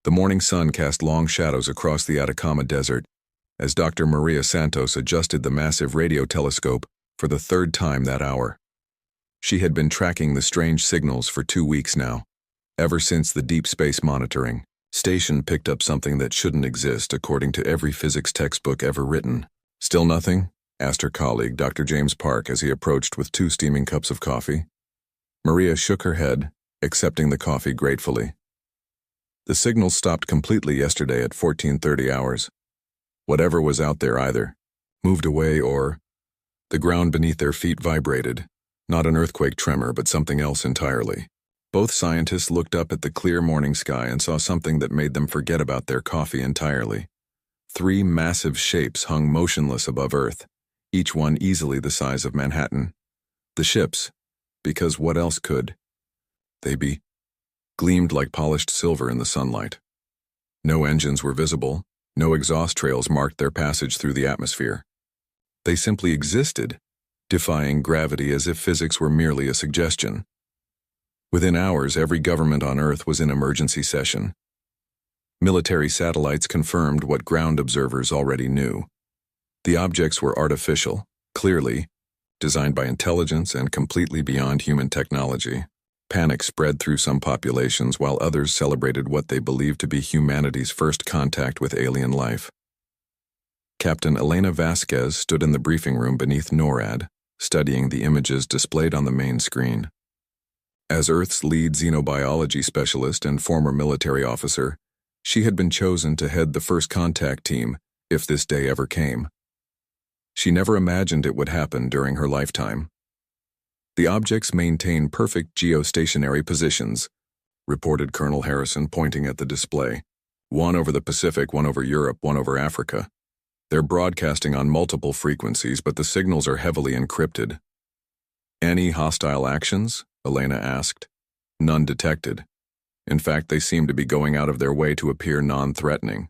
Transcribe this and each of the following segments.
The morning sun cast long shadows across the Atacama Desert as Dr. Maria Santos adjusted the massive radio telescope for the third time that hour. She had been tracking the strange signals for 2 weeks now, ever since the deep space monitoring station picked up something that shouldn't exist according to every physics textbook ever written. "Still nothing?" asked her colleague, Dr. James Park, as he approached with 2 steaming cups of coffee. Maria shook her head, accepting the coffee gratefully. The signals stopped completely yesterday at 14:30 hours. Whatever was out there either moved away or the ground beneath their feet vibrated, not an earthquake tremor but something else entirely. Both scientists looked up at the clear morning sky and saw something that made them forget about their coffee entirely. 3 massive shapes hung motionless above Earth, each one easily the size of Manhattan. The ships, because what else could they be, gleamed like polished silver in the sunlight. No engines were visible, no exhaust trails marked their passage through the atmosphere. They simply existed, defying gravity as if physics were merely a suggestion. Within hours, every government on Earth was in emergency session. Military satellites confirmed what ground observers already knew. The objects were artificial, clearly, designed by intelligence and completely beyond human technology. Panic spread through some populations while others celebrated what they believed to be humanity's first contact with alien life. Captain Elena Vasquez stood in the briefing room beneath NORAD, studying the images displayed on the main screen. As Earth's lead xenobiology specialist and former military officer, she had been chosen to head the first contact team, if this day ever came. She never imagined it would happen during her lifetime. "The objects maintain perfect geostationary positions," reported Colonel Harrison, pointing at the display. "One over the Pacific, one over Europe, one over Africa. They're broadcasting on multiple frequencies, but the signals are heavily encrypted." "Any hostile actions?" Elena asked. "None detected. In fact, they seem to be going out of their way to appear non-threatening.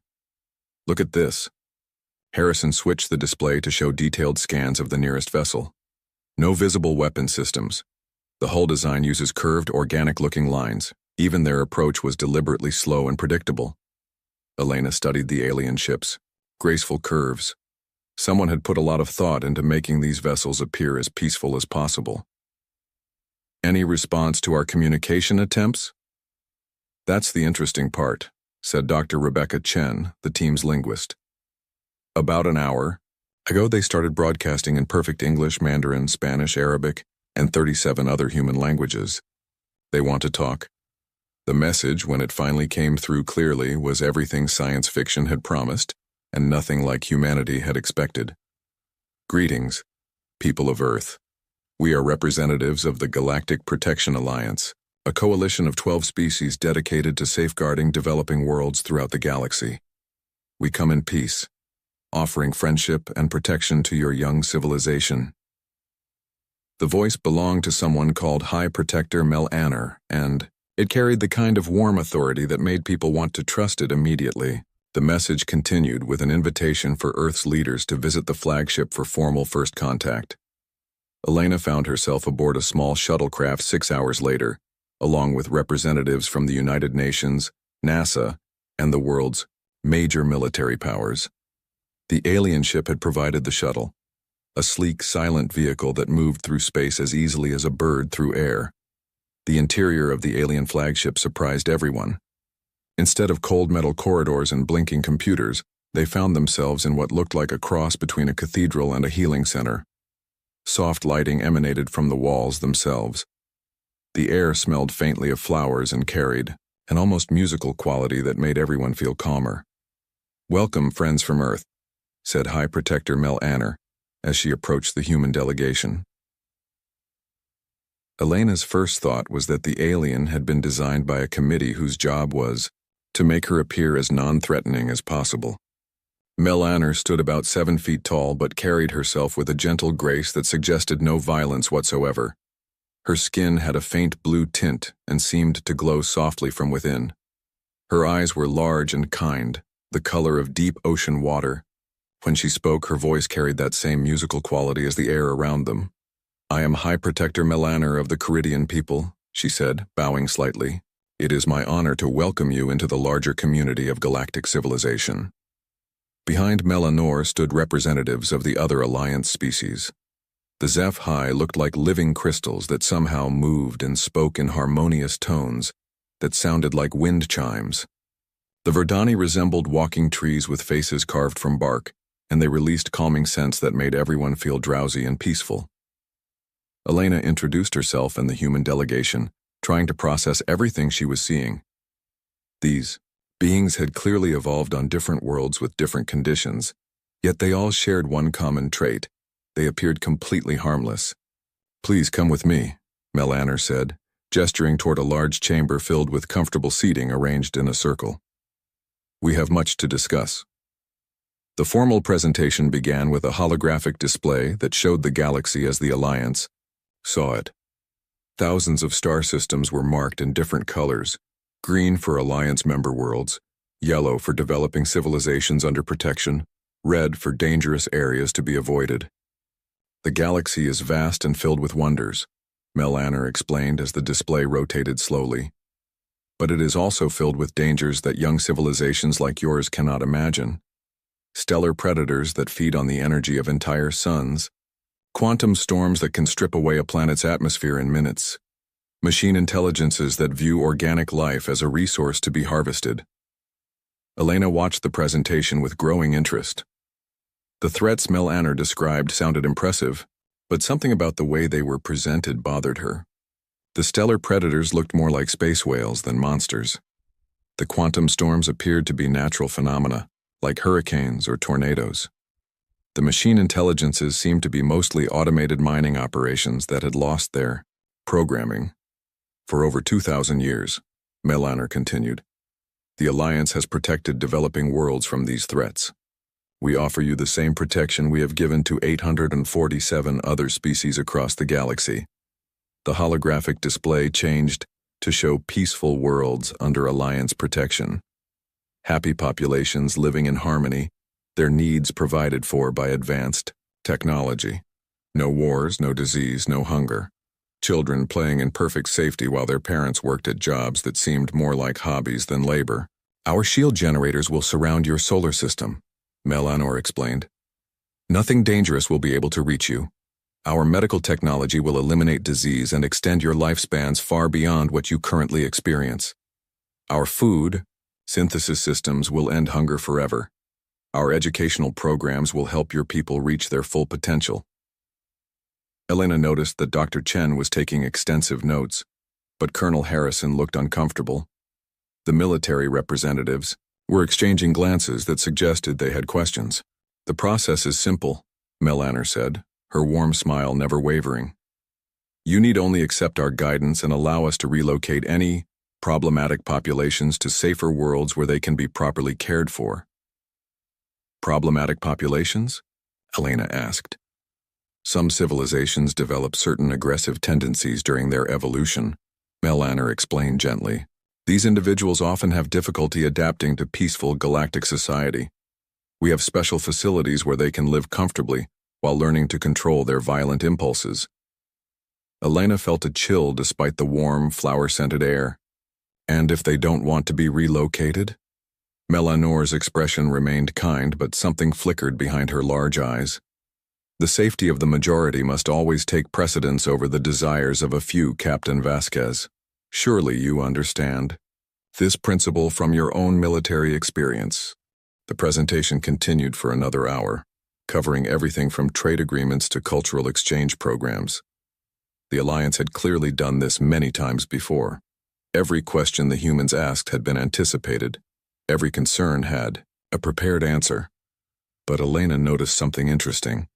Look at this." Harrison switched the display to show detailed scans of the nearest vessel. No visible weapon systems. The hull design uses curved, organic-looking lines. Even their approach was deliberately slow and predictable. Elena studied the alien ships. Graceful curves. Someone had put a lot of thought into making these vessels appear as peaceful as possible. "Any response to our communication attempts?" "That's the interesting part," said Dr. Rebecca Chen, the team's linguist. "About an hour ago, they started broadcasting in perfect English, Mandarin, Spanish, Arabic, and 37 other human languages. They want to talk." The message, when it finally came through clearly, was everything science fiction had promised, and nothing like humanity had expected. "Greetings, people of Earth. We are representatives of the Galactic Protection Alliance, a coalition of 12 species dedicated to safeguarding developing worlds throughout the galaxy. We come in peace, offering friendship and protection to your young civilization." The voice belonged to someone called High Protector Mel Anner, and it carried the kind of warm authority that made people want to trust it immediately. The message continued with an invitation for Earth's leaders to visit the flagship for formal first contact. Elena found herself aboard a small shuttlecraft 6 hours later, along with representatives from the United Nations, NASA, and the world's major military powers. The alien ship had provided the shuttle, a sleek, silent vehicle that moved through space as easily as a bird through air. The interior of the alien flagship surprised everyone. Instead of cold metal corridors and blinking computers, they found themselves in what looked like a cross between a cathedral and a healing center. Soft lighting emanated from the walls themselves. The air smelled faintly of flowers and carried an almost musical quality that made everyone feel calmer. "Welcome, friends from Earth," said High Protector Mel Anner as she approached the human delegation. Elena's first thought was that the alien had been designed by a committee whose job was to make her appear as non-threatening as possible. Mel Anner stood about 7 feet tall but carried herself with a gentle grace that suggested no violence whatsoever. Her skin had a faint blue tint and seemed to glow softly from within. Her eyes were large and kind, the color of deep ocean water. When she spoke, her voice carried that same musical quality as the air around them. "I am High Protector Mel Anner of the Caridian people," she said, bowing slightly. It is my honor to welcome you into the larger community of galactic civilization. Behind Melanor stood representatives of the other Alliance species. The HFY looked like living crystals that somehow moved and spoke in harmonious tones that sounded like wind chimes. The Verdani resembled walking trees with faces carved from bark, and they released calming scents that made everyone feel drowsy and peaceful. Elena introduced herself and the human delegation, trying to process everything she was seeing. These beings had clearly evolved on different worlds with different conditions, yet they all shared one common trait. They appeared completely harmless. "Please come with me," Melanor said, gesturing toward a large chamber filled with comfortable seating arranged in a circle. "We have much to discuss." The formal presentation began with a holographic display that showed the galaxy as the Alliance saw it. Thousands of star systems were marked in different colors: green for Alliance member worlds, yellow for developing civilizations under protection, red for dangerous areas to be avoided. "The galaxy is vast and filled with wonders," Melanor explained as the display rotated slowly. "But it is also filled with dangers that young civilizations like yours cannot imagine. Stellar predators that feed on the energy of entire suns, quantum storms that can strip away a planet's atmosphere in minutes, machine intelligences that view organic life as a resource to be harvested." Elena watched the presentation with growing interest. The threats Melanor described sounded impressive, but something about the way they were presented bothered her. The stellar predators looked more like space whales than monsters. The quantum storms appeared to be natural phenomena, like hurricanes or tornadoes. The machine intelligences seemed to be mostly automated mining operations that had lost their programming. "For over 2,000 years, Melanor continued, the Alliance has protected developing worlds from these threats. We offer you the same protection we have given to 847 other species across the galaxy." The holographic display changed to show peaceful worlds under Alliance protection. Happy populations living in harmony, their needs provided for by advanced technology. No wars, no disease, no hunger. Children playing in perfect safety while their parents worked at jobs that seemed more like hobbies than labor. "Our shield generators will surround your solar system," Melanor explained. "Nothing dangerous will be able to reach you. Our medical technology will eliminate disease and extend your lifespans far beyond what you currently experience. Our food synthesis systems will end hunger forever. Our educational programs will help your people reach their full potential." Elena noticed that Dr. Chen was taking extensive notes, but Colonel Harrison looked uncomfortable. The military representatives were exchanging glances that suggested they had questions. "The process is simple," Melanor said, her warm smile never wavering. "You need only accept our guidance and allow us to relocate any problematic populations to safer worlds where they can be properly cared for." "Problematic populations?" Elena asked. "Some civilizations develop certain aggressive tendencies during their evolution," Melanor explained gently. "These individuals often have difficulty adapting to peaceful galactic society. We have special facilities where they can live comfortably while learning to control their violent impulses." Elena felt a chill despite the warm, flower-scented air. "And if they don't want to be relocated?" Melanor's expression remained kind, but something flickered behind her large eyes. "The safety of the majority must always take precedence over the desires of a few, Captain Vasquez. Surely you understand this principle from your own military experience." The presentation continued for another hour, covering everything from trade agreements to cultural exchange programs. The Alliance had clearly done this many times before. Every question the humans asked had been anticipated. Every concern had a prepared answer. But Elena noticed something interesting.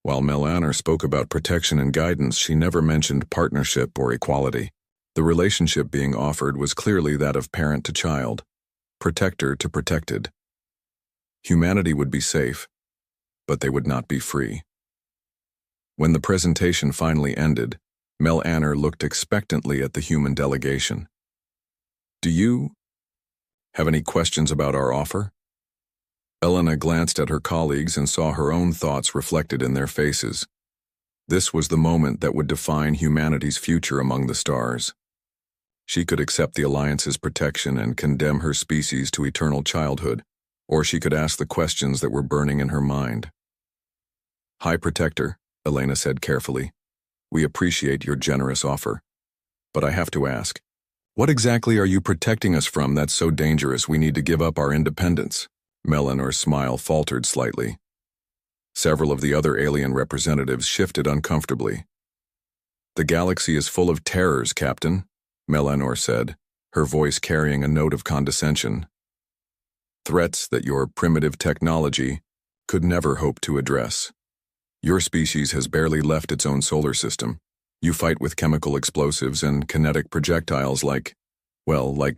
While Melanor spoke about protection and guidance, she never mentioned partnership or equality. The relationship being offered was clearly that of parent to child, protector to protected. Humanity would be safe, but they would not be free. When the presentation finally ended, Melanor looked expectantly at the human delegation. "Do you have any questions about our offer?" Elena glanced at her colleagues and saw her own thoughts reflected in their faces. This was the moment that would define humanity's future among the stars. She could accept the Alliance's protection and condemn her species to eternal childhood, or she could ask the questions that were burning in her mind. "High Protector," Elena said carefully, "we appreciate your generous offer. But I have to ask, what exactly are you protecting us from that's so dangerous we need to give up our independence?" Melanor's smile faltered slightly. Several of the other alien representatives shifted uncomfortably. "The galaxy is full of terrors, Captain," Melanor said, her voice carrying a note of condescension. "Threats that your primitive technology could never hope to address. Your species has barely left its own solar system. You fight with chemical explosives and kinetic projectiles like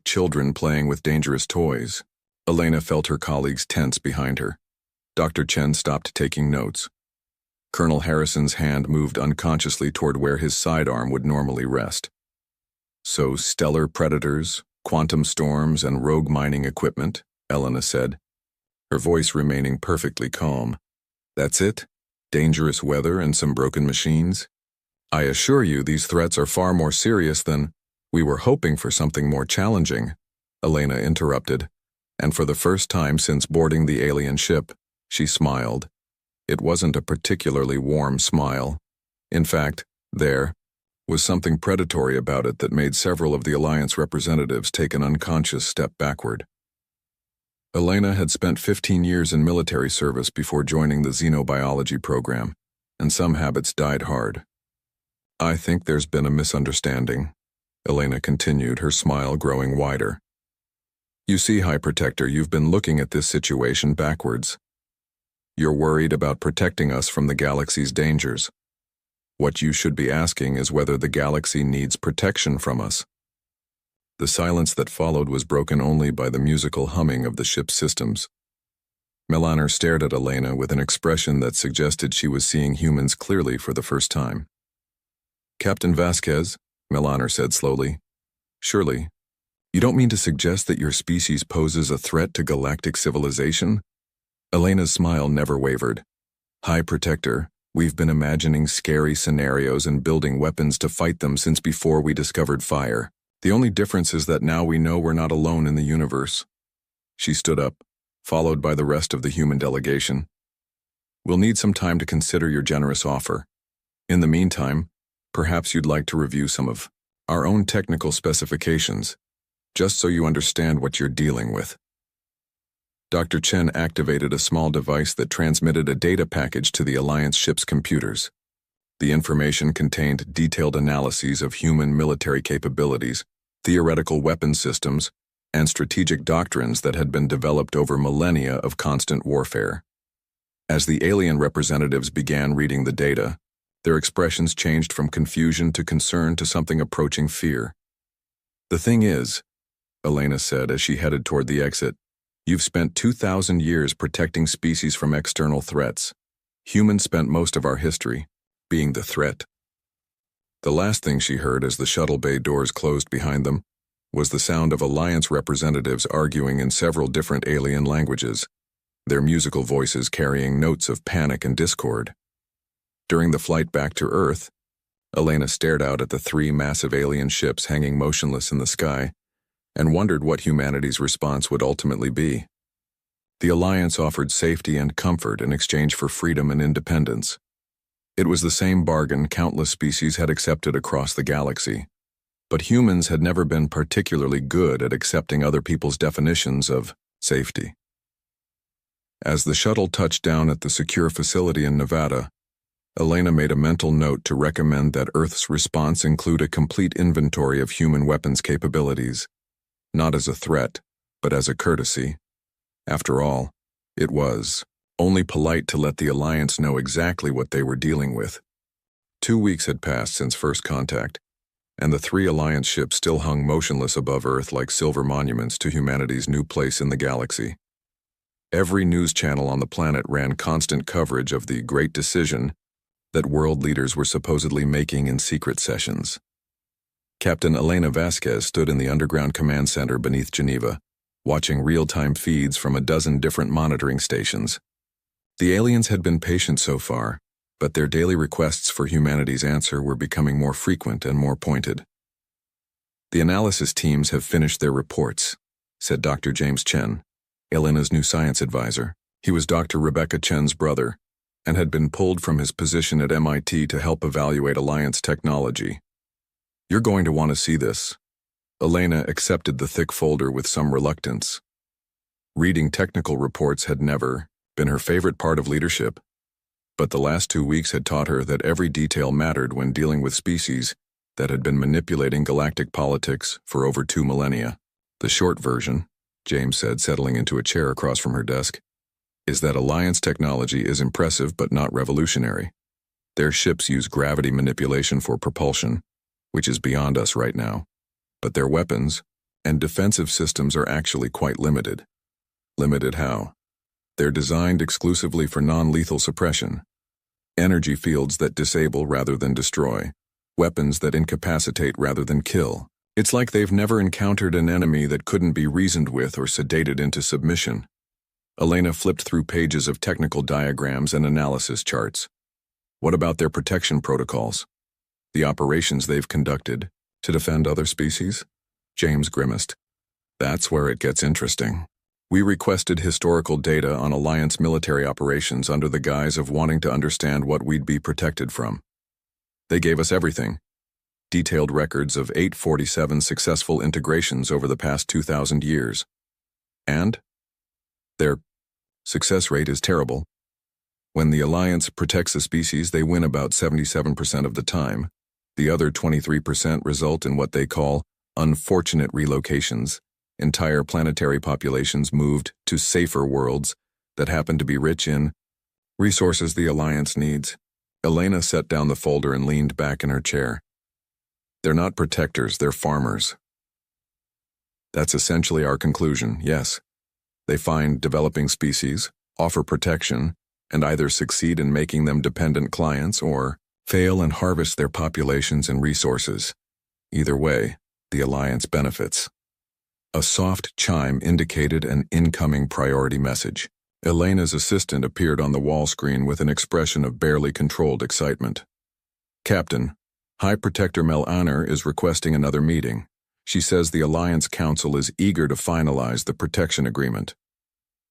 children playing with dangerous toys." Elena felt her colleagues tense behind her. Dr. Chen stopped taking notes. Colonel Harrison's hand moved unconsciously toward where his sidearm would normally rest. "So stellar predators, quantum storms, and rogue mining equipment," Elena said, her voice remaining perfectly calm. "That's it? Dangerous weather and some broken machines? I assure you these threats are far more serious than—" "We were hoping for something more challenging," Elena interrupted, and for the first time since boarding the alien ship, she smiled. It wasn't a particularly warm smile. In fact, there was something predatory about it that made several of the Alliance representatives take an unconscious step backward. Elena had spent 15 years in military service before joining the xenobiology program, and some habits died hard. "I think there's been a misunderstanding," Elena continued, her smile growing wider. "You see, High Protector, you've been looking at this situation backwards. You're worried about protecting us from the galaxy's dangers. What you should be asking is whether the galaxy needs protection from us." The silence that followed was broken only by the musical humming of the ship's systems. Melanor stared at Elena with an expression that suggested she was seeing humans clearly for the first time. "Captain Vasquez," Melanor said slowly, "surely, you don't mean to suggest that your species poses a threat to galactic civilization?" Elena's smile never wavered. "High Protector, we've been imagining scary scenarios and building weapons to fight them since before we discovered fire. The only difference is that now we know we're not alone in the universe." She stood up, followed by the rest of the human delegation. "We'll need some time to consider your generous offer. In the meantime, perhaps you'd like to review some of our own technical specifications, just so you understand what you're dealing with." Dr. Chen activated a small device that transmitted a data package to the Alliance ship's computers. The information contained detailed analyses of human military capabilities, theoretical weapon systems, and strategic doctrines that had been developed over millennia of constant warfare. As the alien representatives began reading the data, their expressions changed from confusion to concern to something approaching fear. "The thing is," Elena said as she headed toward the exit, "you've spent 2,000 years protecting species from external threats. Humans spent most of our history being the threat." The last thing she heard as the shuttle bay doors closed behind them was the sound of Alliance representatives arguing in several different alien languages, their musical voices carrying notes of panic and discord. During the flight back to Earth, Elena stared out at the 3 massive alien ships hanging motionless in the sky and wondered what humanity's response would ultimately be. The Alliance offered safety and comfort in exchange for freedom and independence. It was the same bargain countless species had accepted across the galaxy, but humans had never been particularly good at accepting other people's definitions of safety. As the shuttle touched down at the secure facility in Nevada, Elena made a mental note to recommend that Earth's response include a complete inventory of human weapons capabilities, not as a threat, but as a courtesy. After all, it was only polite to let the Alliance know exactly what they were dealing with. 2 weeks had passed since first contact, and the 3 Alliance ships still hung motionless above Earth like silver monuments to humanity's new place in the galaxy. Every news channel on the planet ran constant coverage of the great decision that world leaders were supposedly making in secret sessions. Captain Elena Vasquez stood in the underground command center beneath Geneva, watching real-time feeds from a dozen different monitoring stations. The aliens had been patient so far, but their daily requests for humanity's answer were becoming more frequent and more pointed. The analysis teams have finished their reports, said Dr. James Chen, Elena's new science advisor. He was Dr. Rebecca Chen's brother and had been pulled from his position at MIT to help evaluate Alliance technology. You're going to want to see this. Elena accepted the thick folder with some reluctance. Reading technical reports had never been her favorite part of leadership, but the last 2 weeks had taught her that every detail mattered when dealing with species that had been manipulating galactic politics for over 2 millennia. The short version, James said, settling into a chair across from her desk, is that Alliance technology is impressive but not revolutionary. Their ships use gravity manipulation for propulsion, which is beyond us right now. But their weapons and defensive systems are actually quite limited. Limited how? They're designed exclusively for non-lethal suppression. Energy fields that disable rather than destroy. Weapons that incapacitate rather than kill. It's like they've never encountered an enemy that couldn't be reasoned with or sedated into submission. Elena flipped through pages of technical diagrams and analysis charts. What about their protection protocols? The operations they've conducted to defend other species? James grimaced. That's where it gets interesting. We requested historical data on Alliance military operations under the guise of wanting to understand what we'd be protected from. They gave us everything. Detailed records of 847 successful integrations over the past 2,000 years. And their success rate is terrible. When the Alliance protects a species, they win about 77% of the time. The other 23% result in what they call unfortunate relocations. Entire planetary populations moved to safer worlds that happen to be rich in resources the Alliance needs. Elena set down the folder and leaned back in her chair. They're not protectors, they're farmers. That's essentially our conclusion, yes. They find developing species, offer protection, and either succeed in making them dependent clients or fail and harvest their populations and resources. Either way, the Alliance benefits. A soft chime indicated an incoming priority message. Elena's assistant appeared on the wall screen with an expression of barely controlled excitement. Captain, High Protector Mel Anner is requesting another meeting. She says the Alliance Council is eager to finalize the protection agreement.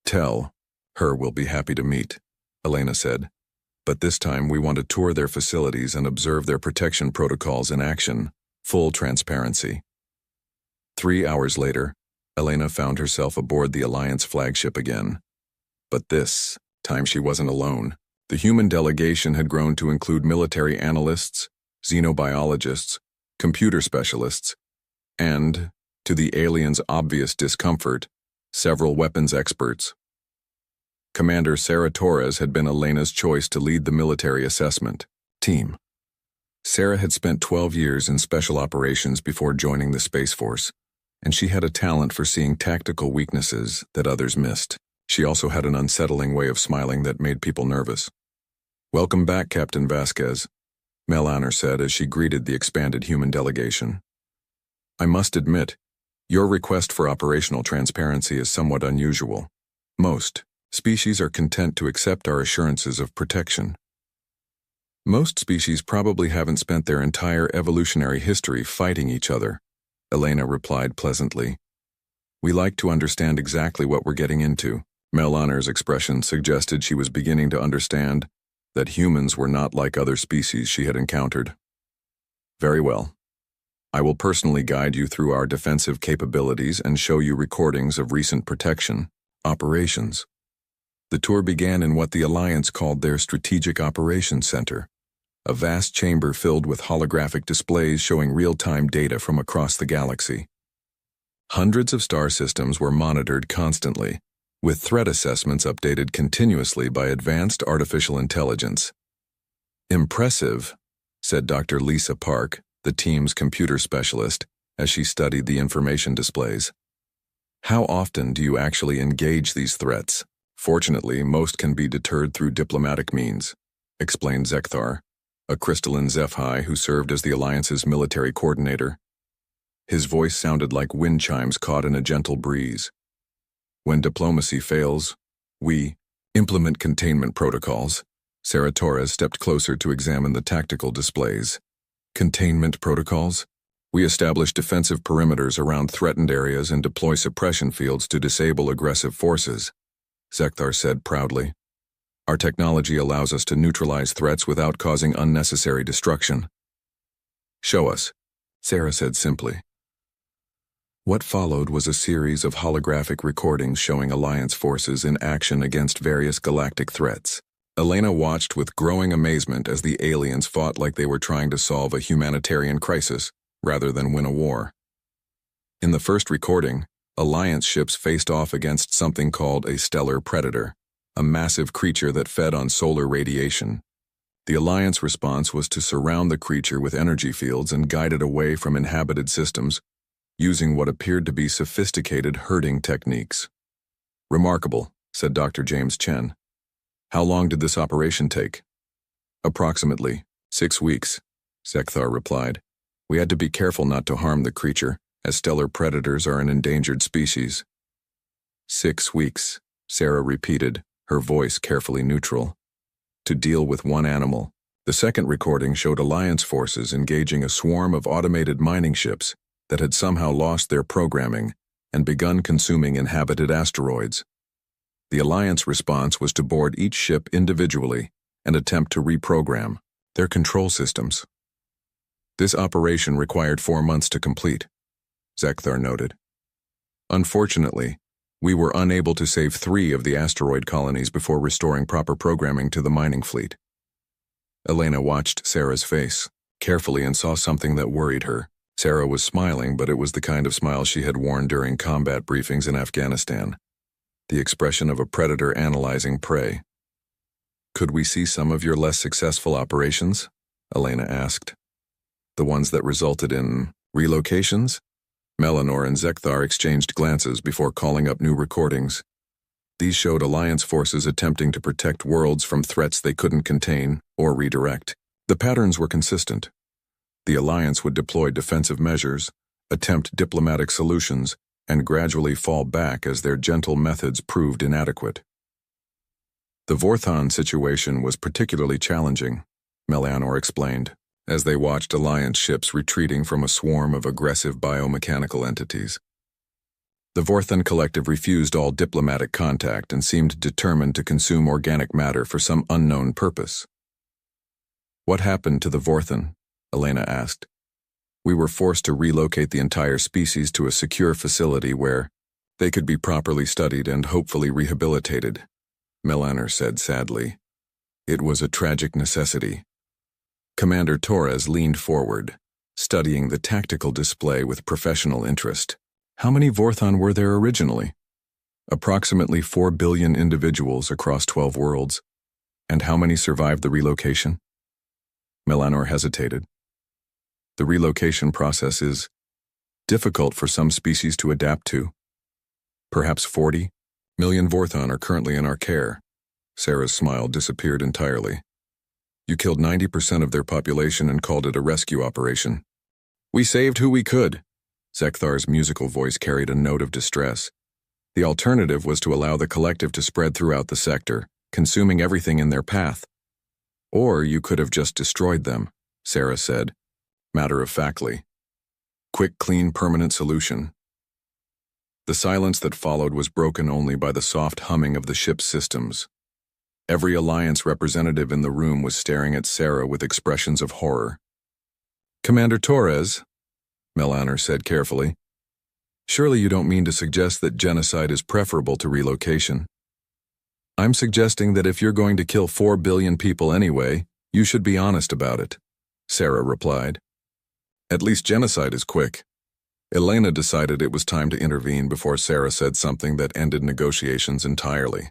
Tell her we'll be happy to meet, Elena said. But this time we want to tour their facilities and observe their protection protocols in action. Full transparency. 3 hours later, Elena found herself aboard the Alliance flagship again. But this time she wasn't alone. The human delegation had grown to include military analysts, xenobiologists, computer specialists, and, to the aliens' obvious discomfort, several weapons experts. Commander Sarah Torres had been Elena's choice to lead the military assessment team. Sarah had spent 12 years in special operations before joining the Space Force, and she had a talent for seeing tactical weaknesses that others missed. She also had an unsettling way of smiling that made people nervous. Welcome back, Captain Vasquez, Mel Anner said as she greeted the expanded human delegation. I must admit, your request for operational transparency is somewhat unusual. Most species are content to accept our assurances of protection. Most species probably haven't spent their entire evolutionary history fighting each other, Elena replied pleasantly. We like to understand exactly what we're getting into. Mel Anner's expression suggested she was beginning to understand that humans were not like other species she had encountered. Very well. I will personally guide you through our defensive capabilities and show you recordings of recent protection operations. The tour began in what the Alliance called their Strategic Operations Center, a vast chamber filled with holographic displays showing real-time data from across the galaxy. Hundreds of star systems were monitored constantly, with threat assessments updated continuously by advanced artificial intelligence. Impressive, said Dr. Lisa Park, the team's computer specialist, as she studied the information displays. How often do you actually engage these threats? Fortunately, most can be deterred through diplomatic means, explained Zekthar, a crystalline HFY who served as the Alliance's military coordinator. His voice sounded like wind chimes caught in a gentle breeze. When diplomacy fails, we implement containment protocols. Sarah Torres stepped closer to examine the tactical displays. Containment protocols? We establish defensive perimeters around threatened areas and deploy suppression fields to disable aggressive forces, Zekthar said proudly. Our technology allows us to neutralize threats without causing unnecessary destruction. Show us, Sarah said simply. What followed was a series of holographic recordings showing Alliance forces in action against various galactic threats. Elena watched with growing amazement as the aliens fought like they were trying to solve a humanitarian crisis rather than win a war. In the first recording, Alliance ships faced off against something called a stellar predator, a massive creature that fed on solar radiation. The Alliance response was to surround the creature with energy fields and guide it away from inhabited systems, using what appeared to be sophisticated herding techniques. Remarkable, said Dr. James Chen. How long did this operation take? Approximately 6 weeks, Zekthar replied. We had to be careful not to harm the creature, as stellar predators are an endangered species. 6 weeks, Sarah repeated, her voice carefully neutral. To deal with one animal. The second recording showed Alliance forces engaging a swarm of automated mining ships that had somehow lost their programming and begun consuming inhabited asteroids. The Alliance response was to board each ship individually and attempt to reprogram their control systems. This operation required 4 months to complete, Zekthar noted. Unfortunately, we were unable to save 3 of the asteroid colonies before restoring proper programming to the mining fleet. Elena watched Sarah's face carefully and saw something that worried her. Sarah was smiling, but it was the kind of smile she had worn during combat briefings in Afghanistan. The expression of a predator analyzing prey. Could we see some of your less successful operations? Elena asked. The ones that resulted in relocations? Melanor and Zekthar exchanged glances before calling up new recordings. These showed Alliance forces attempting to protect worlds from threats they couldn't contain or redirect. The patterns were consistent. The Alliance would deploy defensive measures, attempt diplomatic solutions, and gradually fall back as their gentle methods proved inadequate. The Vorthon situation was particularly challenging, Melanor explained, as they watched Alliance ships retreating from a swarm of aggressive biomechanical entities. The Vorthon collective refused all diplomatic contact and seemed determined to consume organic matter for some unknown purpose. What happened to the Vorthon? Elena asked. We were forced to relocate the entire species to a secure facility where they could be properly studied and hopefully rehabilitated, Melanor said sadly. It was a tragic necessity. Commander Torres leaned forward, studying the tactical display with professional interest. How many Vorthon were there originally? Approximately 4 billion individuals across 12 worlds. And how many survived the relocation? Melanor hesitated. The relocation process is difficult for some species to adapt to. Perhaps 40 million Vorthon are currently in our care. Sarah's smile disappeared entirely. You killed 90% of their population and called it a rescue operation. We saved who we could. Zekthar's musical voice carried a note of distress. The alternative was to allow the collective to spread throughout the sector, consuming everything in their path. Or you could have just destroyed them, Sarah said, matter-of-factly. Quick, clean, permanent solution. The silence that followed was broken only by the soft humming of the ship's systems. Every Alliance representative in the room was staring at Sarah with expressions of horror. Commander Torres, Melanor said carefully, surely you don't mean to suggest that genocide is preferable to relocation. I'm suggesting that if you're going to kill 4 billion people anyway, you should be honest about it, Sarah replied. At least genocide is quick. Elena decided it was time to intervene before Sarah said something that ended negotiations entirely.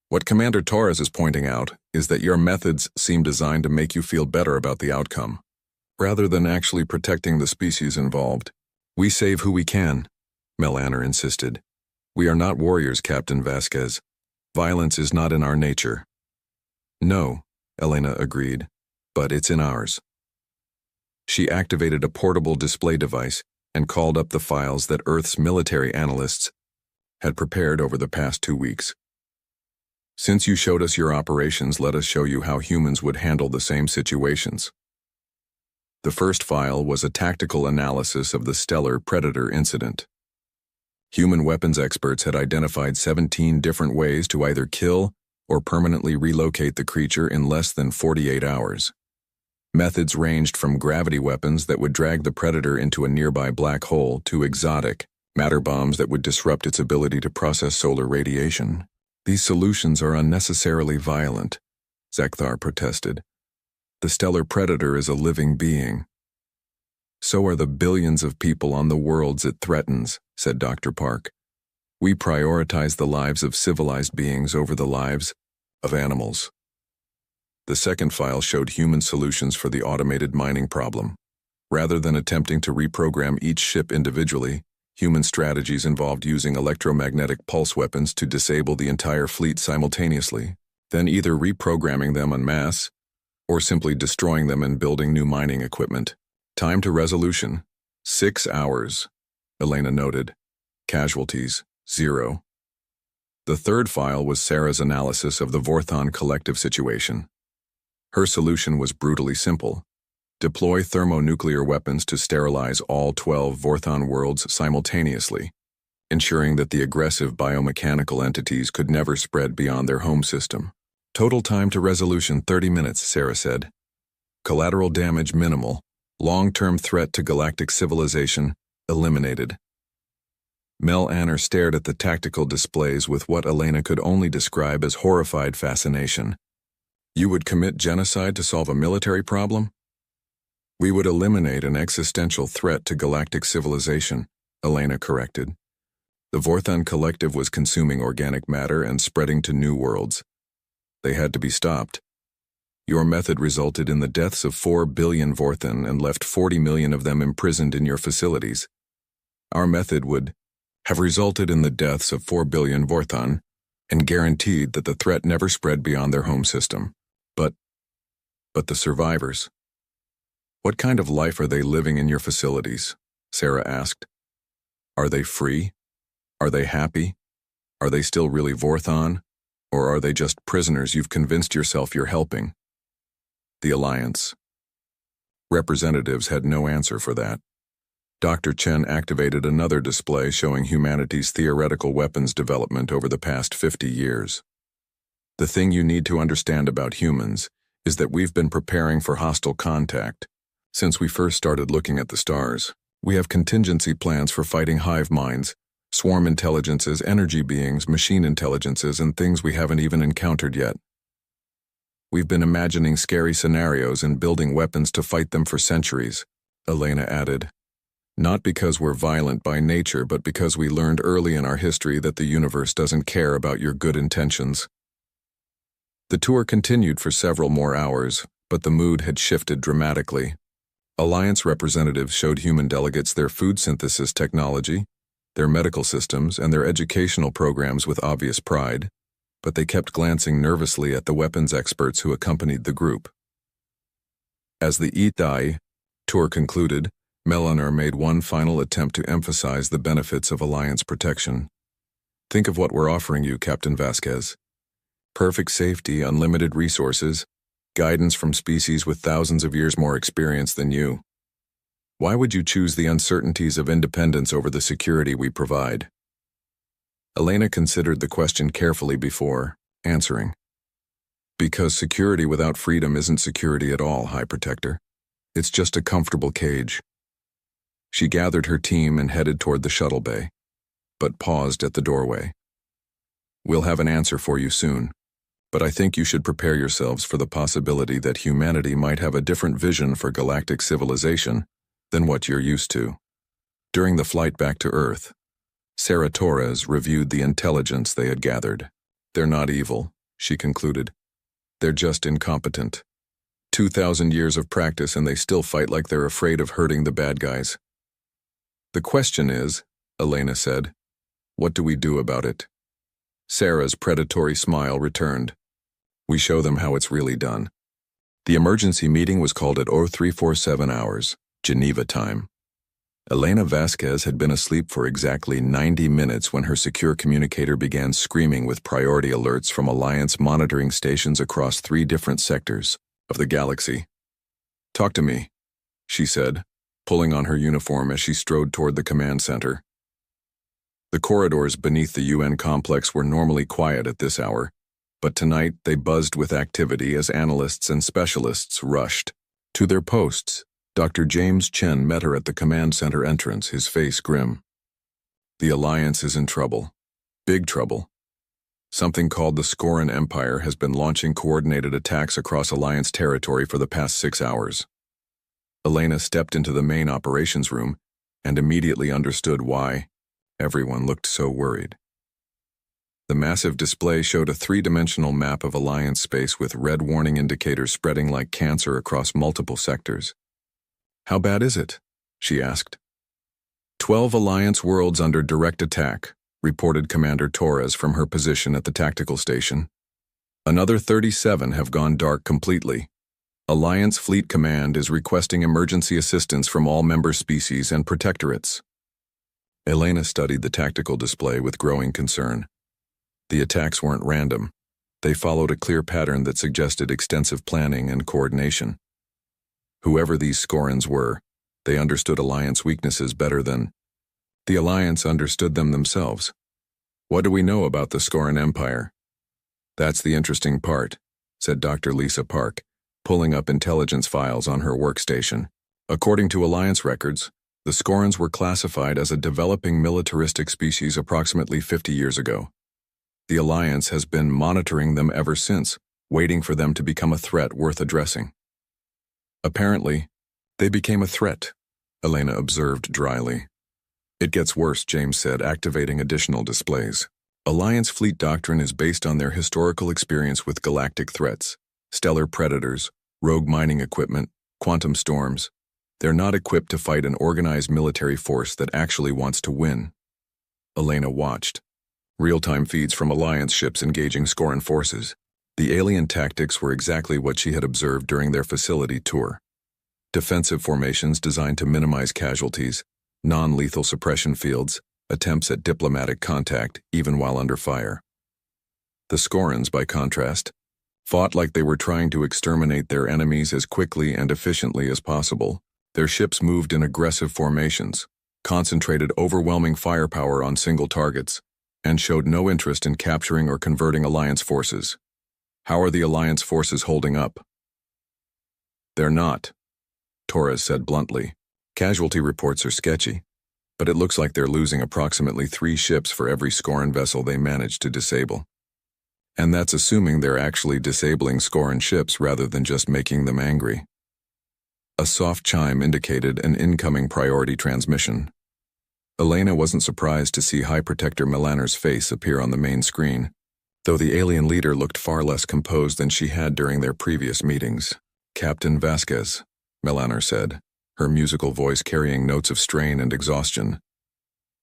What Commander Torres is pointing out is that your methods seem designed to make you feel better about the outcome, rather than actually protecting the species involved. We save who we can, Melanor insisted. We are not warriors, Captain Vasquez. Violence is not in our nature. No, Elena agreed, but it's in ours. She activated a portable display device and called up the files that Earth's military analysts had prepared over the past 2 weeks. Since you showed us your operations, let us show you how humans would handle the same situations. The first file was a tactical analysis of the stellar predator incident. Human weapons experts had identified 17 different ways to either kill or permanently relocate the creature in less than 48 hours. Methods ranged from gravity weapons that would drag the predator into a nearby black hole to exotic matter bombs that would disrupt its ability to process solar radiation. These solutions are unnecessarily violent, Zekthar protested. The stellar predator is a living being. So are the billions of people on the worlds it threatens, said Dr. Park. We prioritize the lives of civilized beings over the lives of animals. The second file showed human solutions for the automated mining problem. Rather than attempting to reprogram each ship individually, human strategies involved using electromagnetic pulse weapons to disable the entire fleet simultaneously, then either reprogramming them en masse or simply destroying them and building new mining equipment. Time to resolution, 6 hours, Elena noted. Casualties, 0. The third file was Sarah's analysis of the Vorthon collective situation. Her solution was brutally simple. Deploy thermonuclear weapons to sterilize all 12 Vorthon worlds simultaneously, ensuring that the aggressive biomechanical entities could never spread beyond their home system. Total time to resolution 30 minutes, Sarah said. Collateral damage minimal. Long-term threat to galactic civilization eliminated. Mel Anner stared at the tactical displays with what Elena could only describe as horrified fascination. You would commit genocide to solve a military problem? We would eliminate an existential threat to galactic civilization, Elena corrected. The Vorthon collective was consuming organic matter and spreading to new worlds. They had to be stopped. Your method resulted in the deaths of 4 billion Vorthon and left 40 million of them imprisoned in your facilities. Our method would have resulted in the deaths of 4 billion Vorthon and guaranteed that the threat never spread beyond their home system. But the survivors. What kind of life are they living in your facilities? Sarah asked. Are they free? Are they happy? Are they still really Vorthon? Or are they just prisoners you've convinced yourself you're helping? The Alliance. Representatives had no answer for that. Dr. Chen activated another display showing humanity's theoretical weapons development over the past 50 years. The thing you need to understand about humans is that we've been preparing for hostile contact since we first started looking at the stars. We have contingency plans for fighting hive minds, swarm intelligences, energy beings, machine intelligences, and things we haven't even encountered yet. We've been imagining scary scenarios and building weapons to fight them for centuries, Elena added. Not because we're violent by nature, but because we learned early in our history that the universe doesn't care about your good intentions. The tour continued for several more hours, but the mood had shifted dramatically. Alliance representatives showed human delegates their food synthesis technology, their medical systems, and their educational programs with obvious pride, but they kept glancing nervously at the weapons experts who accompanied the group. As the HYF tour concluded, Melanar made one final attempt to emphasize the benefits of Alliance protection. Think of what we're offering you, Captain Vasquez. Perfect safety, unlimited resources, guidance from species with thousands of years more experience than you. Why would you choose the uncertainties of independence over the security we provide? Elena considered the question carefully before answering. Because security without freedom isn't security at all, High Protector. It's just a comfortable cage. She gathered her team and headed toward the shuttle bay, but paused at the doorway. We'll have an answer for you soon, but I think you should prepare yourselves for the possibility that humanity might have a different vision for galactic civilization than what you're used to. During the flight back to Earth, Sarah Torres reviewed the intelligence they had gathered. They're not evil, she concluded. They're just incompetent. 2,000 years of practice and they still fight like they're afraid of hurting the bad guys. The question is, Elena said, what do we do about it? Sarah's predatory smile returned. We show them how it's really done. The emergency meeting was called at 0347 hours, Geneva time. Elena Vasquez had been asleep for exactly 90 minutes when her secure communicator began screaming with priority alerts from Alliance monitoring stations across 3 different sectors of the galaxy. Talk to me, she said, pulling on her uniform as she strode toward the command center. The corridors beneath the UN complex were normally quiet at this hour, but tonight they buzzed with activity as analysts and specialists rushed to their posts. Dr. James Chen met her at the command center entrance, his face grim. The Alliance is in trouble. Big trouble. Something called the Scoran Empire has been launching coordinated attacks across Alliance territory for the past 6 hours. Elena stepped into the main operations room and immediately understood why everyone looked so worried. The massive display showed a 3-dimensional map of Alliance space with red warning indicators spreading like cancer across multiple sectors. "How bad is it?" she asked. 12 Alliance worlds under direct attack, reported Commander Torres from her position at the tactical station. Another 37 have gone dark completely. Alliance Fleet Command is requesting emergency assistance from all member species and protectorates. Elena studied the tactical display with growing concern. The attacks weren't random. They followed a clear pattern that suggested extensive planning and coordination. Whoever these Scorans were, they understood Alliance weaknesses better than the Alliance understood them themselves. "What do we know about the Scoran Empire?" "That's the interesting part," said Dr. Lisa Park, pulling up intelligence files on her workstation. According to Alliance records, the Scorans were classified as a developing militaristic species approximately 50 years ago. The Alliance has been monitoring them ever since, waiting for them to become a threat worth addressing. "Apparently, they became a threat," Elena observed dryly. "It gets worse," James said, activating additional displays. Alliance fleet doctrine is based on their historical experience with galactic threats, stellar predators, rogue mining equipment, quantum storms. They're not equipped to fight an organized military force that actually wants to win. Elena watched. Real-time feeds from Alliance ships engaging Scoran forces. The alien tactics were exactly what she had observed during their facility tour. Defensive formations designed to minimize casualties, non-lethal suppression fields, attempts at diplomatic contact even while under fire. The Scorans, by contrast, fought like they were trying to exterminate their enemies as quickly and efficiently as possible. Their ships moved in aggressive formations, concentrated overwhelming firepower on single targets, and showed no interest in capturing or converting Alliance forces. How are the Alliance forces holding up? "They're not," Torres said bluntly. "Casualty reports are sketchy, but it looks like they're losing approximately 3 ships for every Scoran vessel they manage to disable. And that's assuming they're actually disabling Scoran ships rather than just making them angry." A soft chime indicated an incoming priority transmission. Elena wasn't surprised to see High Protector Melaner's face appear on the main screen, though the alien leader looked far less composed than she had during their previous meetings. "Captain Vasquez," Melaner said, her musical voice carrying notes of strain and exhaustion.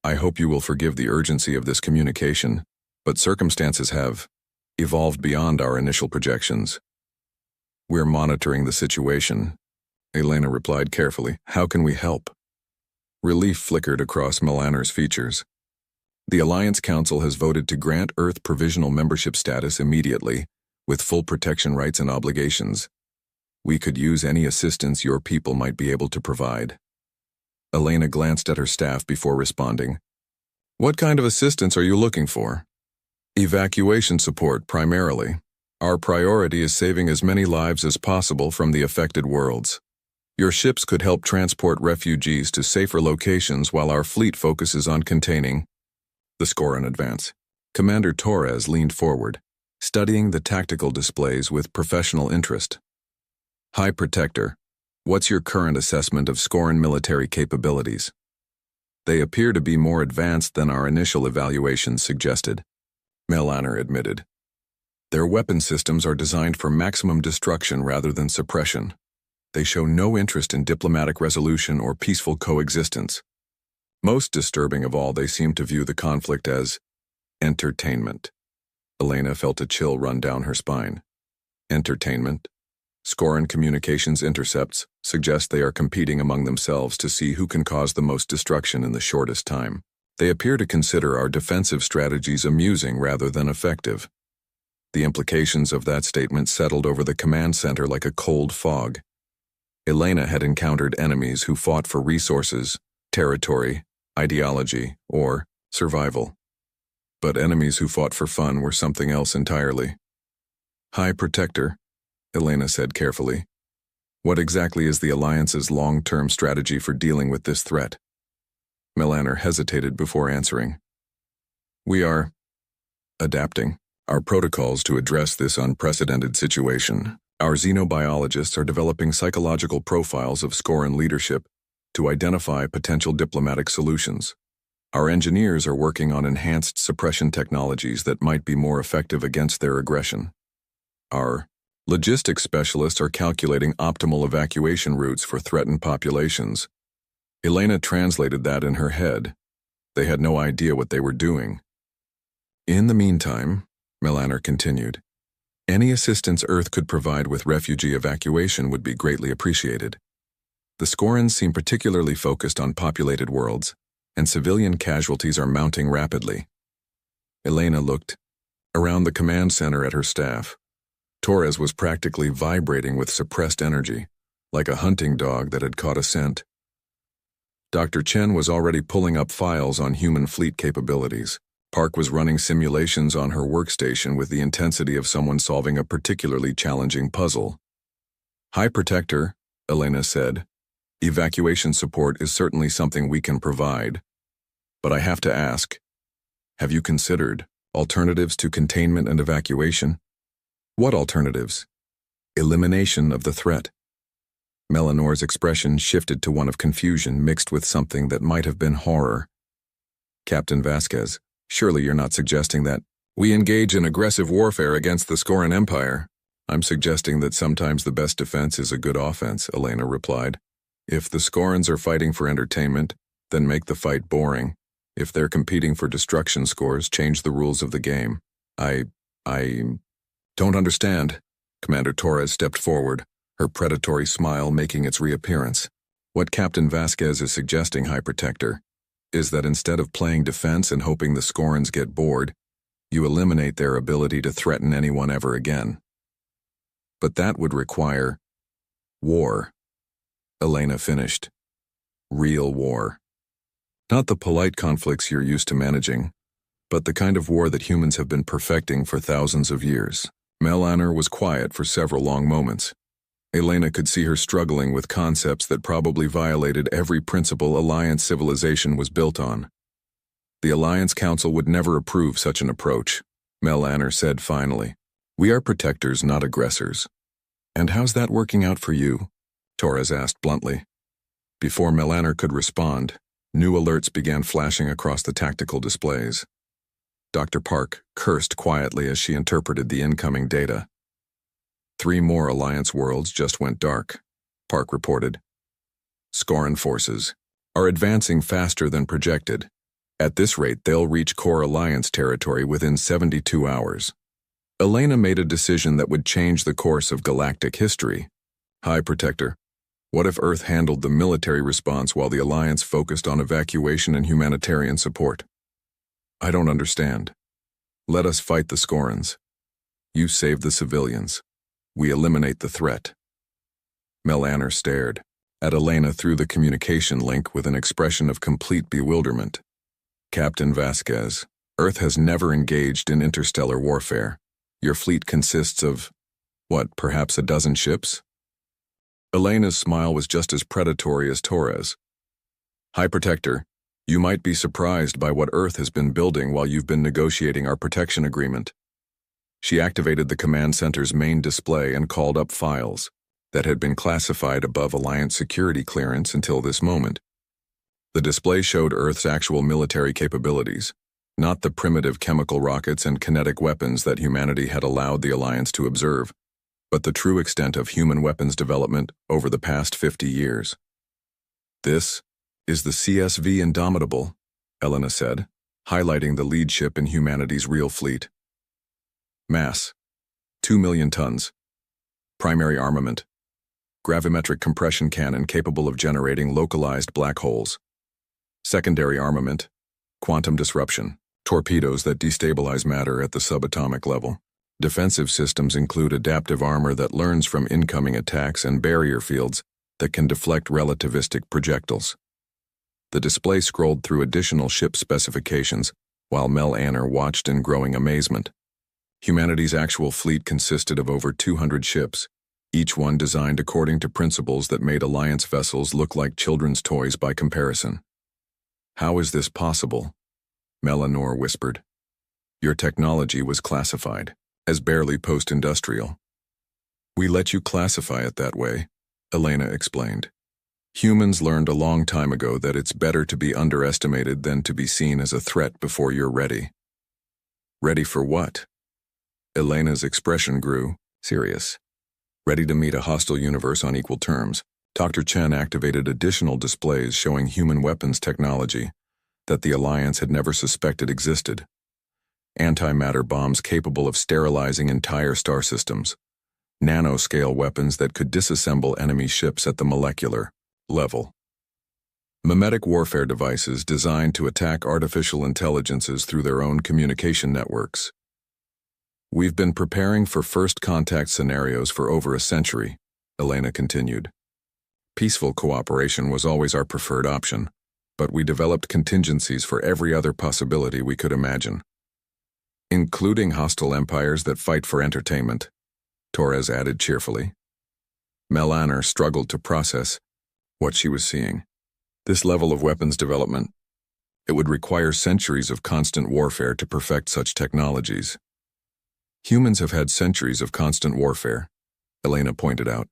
"I hope you will forgive the urgency of this communication, but circumstances have evolved beyond our initial projections. We're monitoring the situation," Elena replied carefully. "How can we help?" Relief flickered across Melaner's features. "The Alliance Council has voted to grant Earth provisional membership status immediately, with full protection rights and obligations. We could use any assistance your people might be able to provide." Elena glanced at her staff before responding. "What kind of assistance are you looking for?" "Evacuation support, primarily. Our priority is saving as many lives as possible from the affected worlds. Your ships could help transport refugees to safer locations while our fleet focuses on containing the Scoran advance." Commander Torres leaned forward, studying the tactical displays with professional interest. "High Protector, what's your current assessment of Scoran military capabilities?" "They appear to be more advanced than our initial evaluations suggested," Melaner admitted. "Their weapon systems are designed for maximum destruction rather than suppression. They show no interest in diplomatic resolution or peaceful coexistence. Most disturbing of all, they seem to view the conflict as entertainment." Elena felt a chill run down her spine. Entertainment? Scoran communications intercepts suggest they are competing among themselves to see who can cause the most destruction in the shortest time. They appear to consider our defensive strategies amusing rather than effective. The implications of that statement settled over the command center like a cold fog. Elena had encountered enemies who fought for resources, territory, ideology, or survival. But enemies who fought for fun were something else entirely. High Protector, Elena said carefully. What exactly is the Alliance's long-term strategy for dealing with this threat? Melaner hesitated before answering. We are adapting our protocols to address this unprecedented situation. Our xenobiologists are developing psychological profiles of Scoran leadership to identify potential diplomatic solutions. Our engineers are working on enhanced suppression technologies that might be more effective against their aggression. Our logistics specialists are calculating optimal evacuation routes for threatened populations. Elena translated that in her head. They had no idea what they were doing. In the meantime, Melaner continued, any assistance Earth could provide with refugee evacuation would be greatly appreciated. The Scorans seem particularly focused on populated worlds, and civilian casualties are mounting rapidly. Elena looked around the command center at her staff. Torres was practically vibrating with suppressed energy, like a hunting dog that had caught a scent. Dr. Chen was already pulling up files on human fleet capabilities. Park was running simulations on her workstation with the intensity of someone solving a particularly challenging puzzle. High Protector, Elena said, evacuation support is certainly something we can provide. But I have to ask, have you considered alternatives to containment and evacuation? What alternatives? Elimination of the threat. Melanor's expression shifted to one of confusion mixed with something that might have been horror. Captain Vasquez, surely you're not suggesting that we engage in aggressive warfare against the Scoran Empire. I'm suggesting that sometimes the best defense is a good offense, Elena replied. If the Scorans are fighting for entertainment, then make the fight boring. If they're competing for destruction scores, change the rules of the game. I don't understand. Commander Torres stepped forward, her predatory smile making its reappearance. What Captain Vasquez is suggesting, High Protector, is that instead of playing defense and hoping the Scorans get bored, you eliminate their ability to threaten anyone ever again. But that would require war. Elena finished. Real war. Not the polite conflicts you're used to managing, but the kind of war that humans have been perfecting for thousands of years. Melaner was quiet for several long moments. Elena could see her struggling with concepts that probably violated every principle Alliance civilization was built on. The Alliance Council would never approve such an approach, Melaner said finally. We are protectors, not aggressors. And how's that working out for you? Torres asked bluntly. Before Melaner could respond, new alerts began flashing across the tactical displays. Dr. Park cursed quietly as she interpreted the incoming data. 3 more Alliance worlds just went dark, Park reported. Scoran forces are advancing faster than projected. At this rate, they'll reach core Alliance territory within 72 hours. Elena made a decision that would change the course of galactic history. High Protector, what if Earth handled the military response while the Alliance focused on evacuation and humanitarian support? I don't understand. Let us fight the Scorans. You save the civilians. We eliminate the threat. Melaner stared at Elena through the communication link with an expression of complete bewilderment. Captain Vasquez, Earth has never engaged in interstellar warfare. Your fleet consists of, what, perhaps a dozen ships? Elena's smile was just as predatory as Torres. High Protector, you might be surprised by what Earth has been building while you've been negotiating our protection agreement. She activated the command center's main display and called up files that had been classified above Alliance security clearance until this moment. The display showed Earth's actual military capabilities, not the primitive chemical rockets and kinetic weapons that humanity had allowed the Alliance to observe, but the true extent of human weapons development over the past 50 years. This is the CSV Indomitable, Elena said, highlighting the lead ship in humanity's real fleet. Mass, 2 million tons. Primary armament, gravimetric compression cannon capable of generating localized black holes. Secondary armament, quantum disruption, torpedoes that destabilize matter at the subatomic level. Defensive systems include adaptive armor that learns from incoming attacks and barrier fields that can deflect relativistic projectiles. The display scrolled through additional ship specifications, while Mel Anner watched in growing amazement. Humanity's actual fleet consisted of over 200 ships, each one designed according to principles that made Alliance vessels look like children's toys by comparison. "How is this possible?" Melanor whispered. "Your technology was classified as barely post-industrial." "We let you classify it that way," Elena explained. "Humans learned a long time ago that it's better to be underestimated than to be seen as a threat before you're ready." "Ready for what?" Elena's expression grew serious. "Ready to meet a hostile universe on equal terms." Dr. Chen activated additional displays showing human weapons technology that the Alliance had never suspected existed. Antimatter bombs capable of sterilizing entire star systems. Nanoscale weapons that could disassemble enemy ships at the molecular level. Mimetic warfare devices designed to attack artificial intelligences through their own communication networks. "We've been preparing for first contact scenarios for over a century," Elena continued. "Peaceful cooperation was always our preferred option, but we developed contingencies for every other possibility we could imagine. Including hostile empires that fight for entertainment," Torres added cheerfully. Mel Anner struggled to process what she was seeing. This level of weapons development, it would require centuries of constant warfare to perfect such technologies. "Humans have had centuries of constant warfare," Elena pointed out.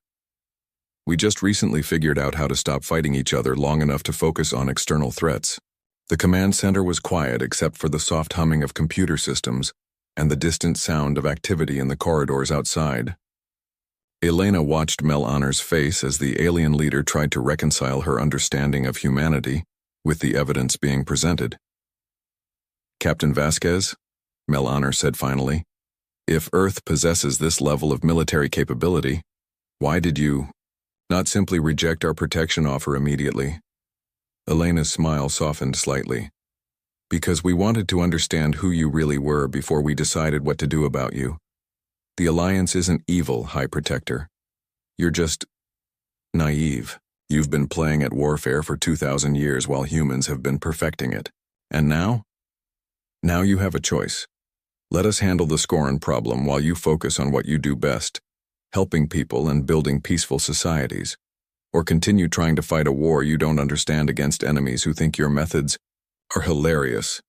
"We just recently figured out how to stop fighting each other long enough to focus on external threats." The command center was quiet except for the soft humming of computer systems and the distant sound of activity in the corridors outside. Elena watched Mel Anner's face as the alien leader tried to reconcile her understanding of humanity with the evidence being presented. "Captain Vasquez," Mel Anner said finally, "if Earth possesses this level of military capability, why did you not simply reject our protection offer immediately?" Elena's smile softened slightly. "Because we wanted to understand who you really were before we decided what to do about you. The Alliance isn't evil, High Protector. You're just naive. You've been playing at warfare for 2,000 years while humans have been perfecting it. And now? Now you have a choice. Let us handle the Scoran problem while you focus on what you do best, helping people and building peaceful societies. Or continue trying to fight a war you don't understand against enemies who think your methods are hilarious."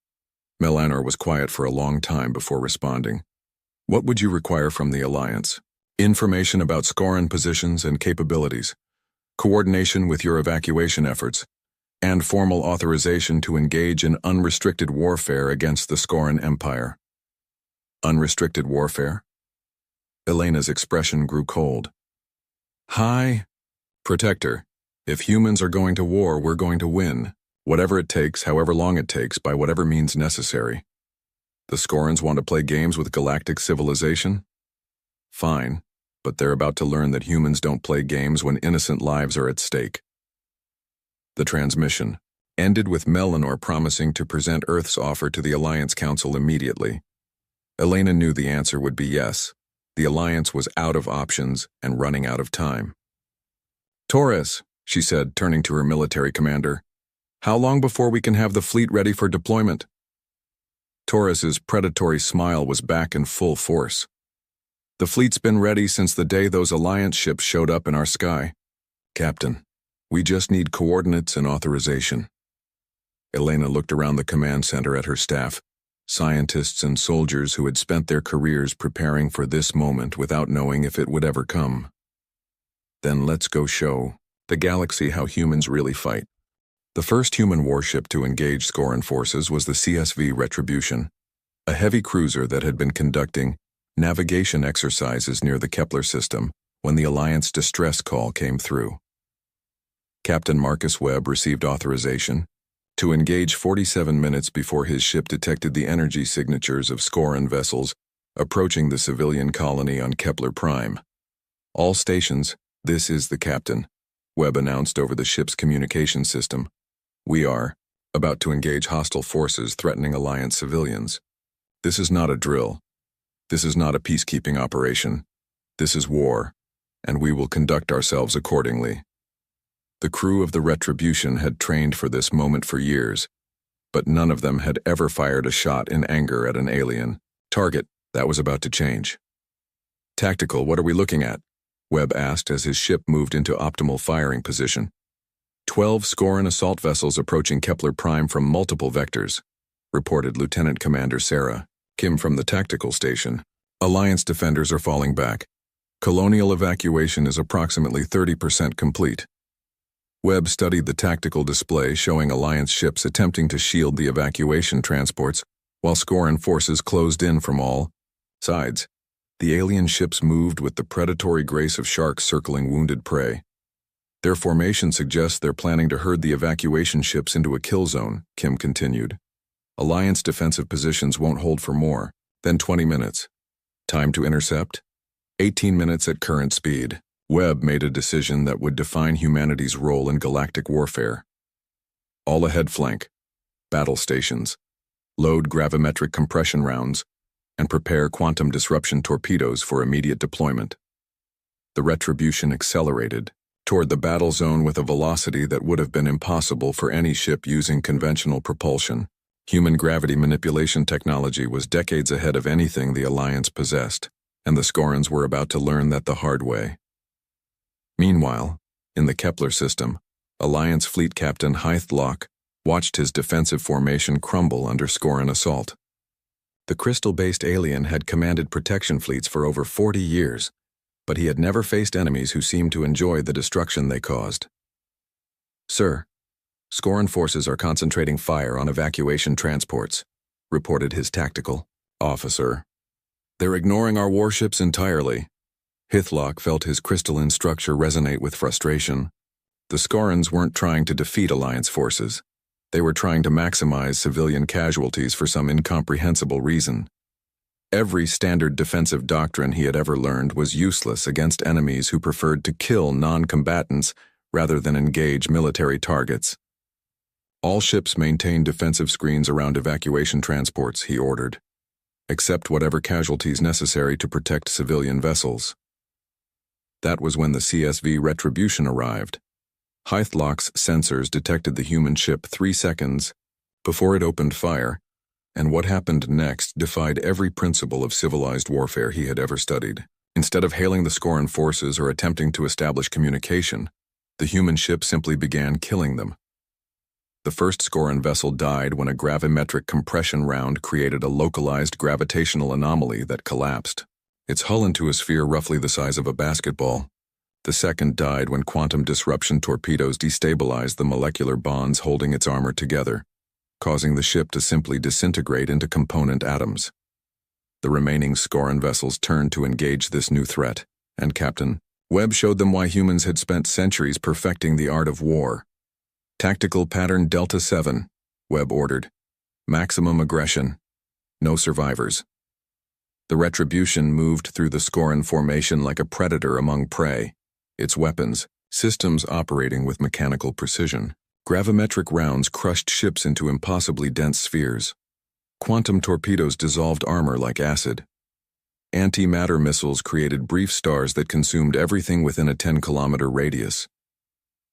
Mel Anner was quiet for a long time before responding. "What would you require from the Alliance? Information about Scoran positions and capabilities, coordination with your evacuation efforts, and formal authorization to engage in unrestricted warfare against the Scoran Empire." "Unrestricted warfare?" Elena's expression grew cold. "High Protector, if humans are going to war, we're going to win. Whatever it takes, however long it takes, by whatever means necessary. The Scorans want to play games with galactic civilization? Fine, but they're about to learn that humans don't play games when innocent lives are at stake." The transmission ended with Melanor promising to present Earth's offer to the Alliance Council immediately. Elena knew the answer would be yes. The Alliance was out of options and running out of time. "Torres," she said, turning to her military commander, "how long before we can have the fleet ready for deployment?" Torres's predatory smile was back in full force. "The fleet's been ready since the day those Alliance ships showed up in our sky. Captain, we just need coordinates and authorization." Elena looked around the command center at her staff, scientists and soldiers who had spent their careers preparing for this moment without knowing if it would ever come. "Then let's go show the galaxy how humans really fight." The first human warship to engage Scoran forces was the CSV Retribution, a heavy cruiser that had been conducting navigation exercises near the Kepler system when the Alliance distress call came through. Captain Marcus Webb received authorization to engage 47 minutes before his ship detected the energy signatures of Scoran vessels approaching the civilian colony on Kepler Prime. "All stations, this is the captain," Webb announced over the ship's communication system. "We are about to engage hostile forces threatening Alliance civilians. This is not a drill. This is not a peacekeeping operation. This is war, and we will conduct ourselves accordingly." The crew of the Retribution had trained for this moment for years, but none of them had ever fired a shot in anger at an alien. Target, that was about to change. Tactical, what are we looking at? Webb asked as his ship moved into optimal firing position. 12 Scoran assault vessels approaching Kepler Prime from multiple vectors, reported Lieutenant Commander Sarah Kim from the tactical station. Alliance defenders are falling back. Colonial evacuation is approximately 30% complete. Webb studied the tactical display showing Alliance ships attempting to shield the evacuation transports, while Scoran forces closed in from all sides. The alien ships moved with the predatory grace of sharks circling wounded prey. Their formation suggests they're planning to herd the evacuation ships into a kill zone, Kim continued. Alliance defensive positions won't hold for more than 20 minutes. Time to intercept? 18 minutes at current speed. Webb made a decision that would define humanity's role in galactic warfare. All ahead flank, battle stations, load gravimetric compression rounds, and prepare quantum disruption torpedoes for immediate deployment. The Retribution accelerated toward the battle zone with a velocity that would have been impossible for any ship using conventional propulsion. Human gravity manipulation technology was decades ahead of anything the Alliance possessed, and the Scorans were about to learn that the hard way. Meanwhile, in the Kepler system, Alliance Fleet Captain HYF watched his defensive formation crumble under Scoran assault. The crystal-based alien had commanded protection fleets for over 40 years, but he had never faced enemies who seemed to enjoy the destruction they caused. "Sir, Scoran forces are concentrating fire on evacuation transports," reported his tactical officer. "They're ignoring our warships entirely." Hithlock felt his crystalline structure resonate with frustration. The Scorans weren't trying to defeat Alliance forces. They were trying to maximize civilian casualties for some incomprehensible reason. Every standard defensive doctrine he had ever learned was useless against enemies who preferred to kill non-combatants rather than engage military targets. All ships maintain defensive screens around evacuation transports, he ordered. Accept whatever casualties necessary to protect civilian vessels. That was when the CSV Retribution arrived. Hythlock's sensors detected the human ship 3 seconds before it opened fire, and what happened next defied every principle of civilized warfare he had ever studied. Instead of hailing the Scoran forces or attempting to establish communication, the human ship simply began killing them. The first Scoran vessel died when a gravimetric compression round created a localized gravitational anomaly that collapsed, its hull into a sphere roughly the size of a basketball. The second died when quantum disruption torpedoes destabilized the molecular bonds holding its armor together, causing the ship to simply disintegrate into component atoms. The remaining Scoran vessels turned to engage this new threat, and Captain Webb showed them why humans had spent centuries perfecting the art of war. Tactical pattern Delta 7, Webb ordered. Maximum aggression. No survivors. The Retribution moved through the Scoran formation like a predator among prey, its weapons, systems operating with mechanical precision. Gravimetric rounds crushed ships into impossibly dense spheres. Quantum torpedoes dissolved armor like acid. Antimatter missiles created brief stars that consumed everything within a 10-kilometer radius.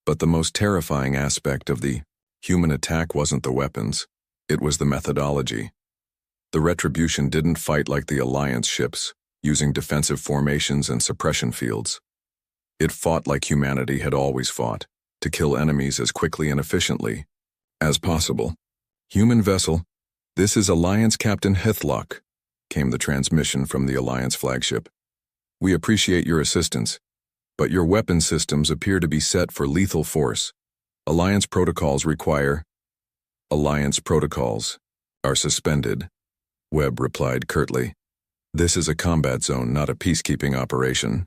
But the most terrifying aspect of the human attack wasn't the weapons, it was the methodology. The Retribution didn't fight like the Alliance ships, using defensive formations and suppression fields. It fought like humanity had always fought, to kill enemies as quickly and efficiently as possible. "Human vessel, this is Alliance Captain Hithlock," came the transmission from the Alliance flagship. "We appreciate your assistance, but your weapon systems appear to be set for lethal force. Alliance protocols are suspended," Webb replied curtly. "This is a combat zone, not a peacekeeping operation."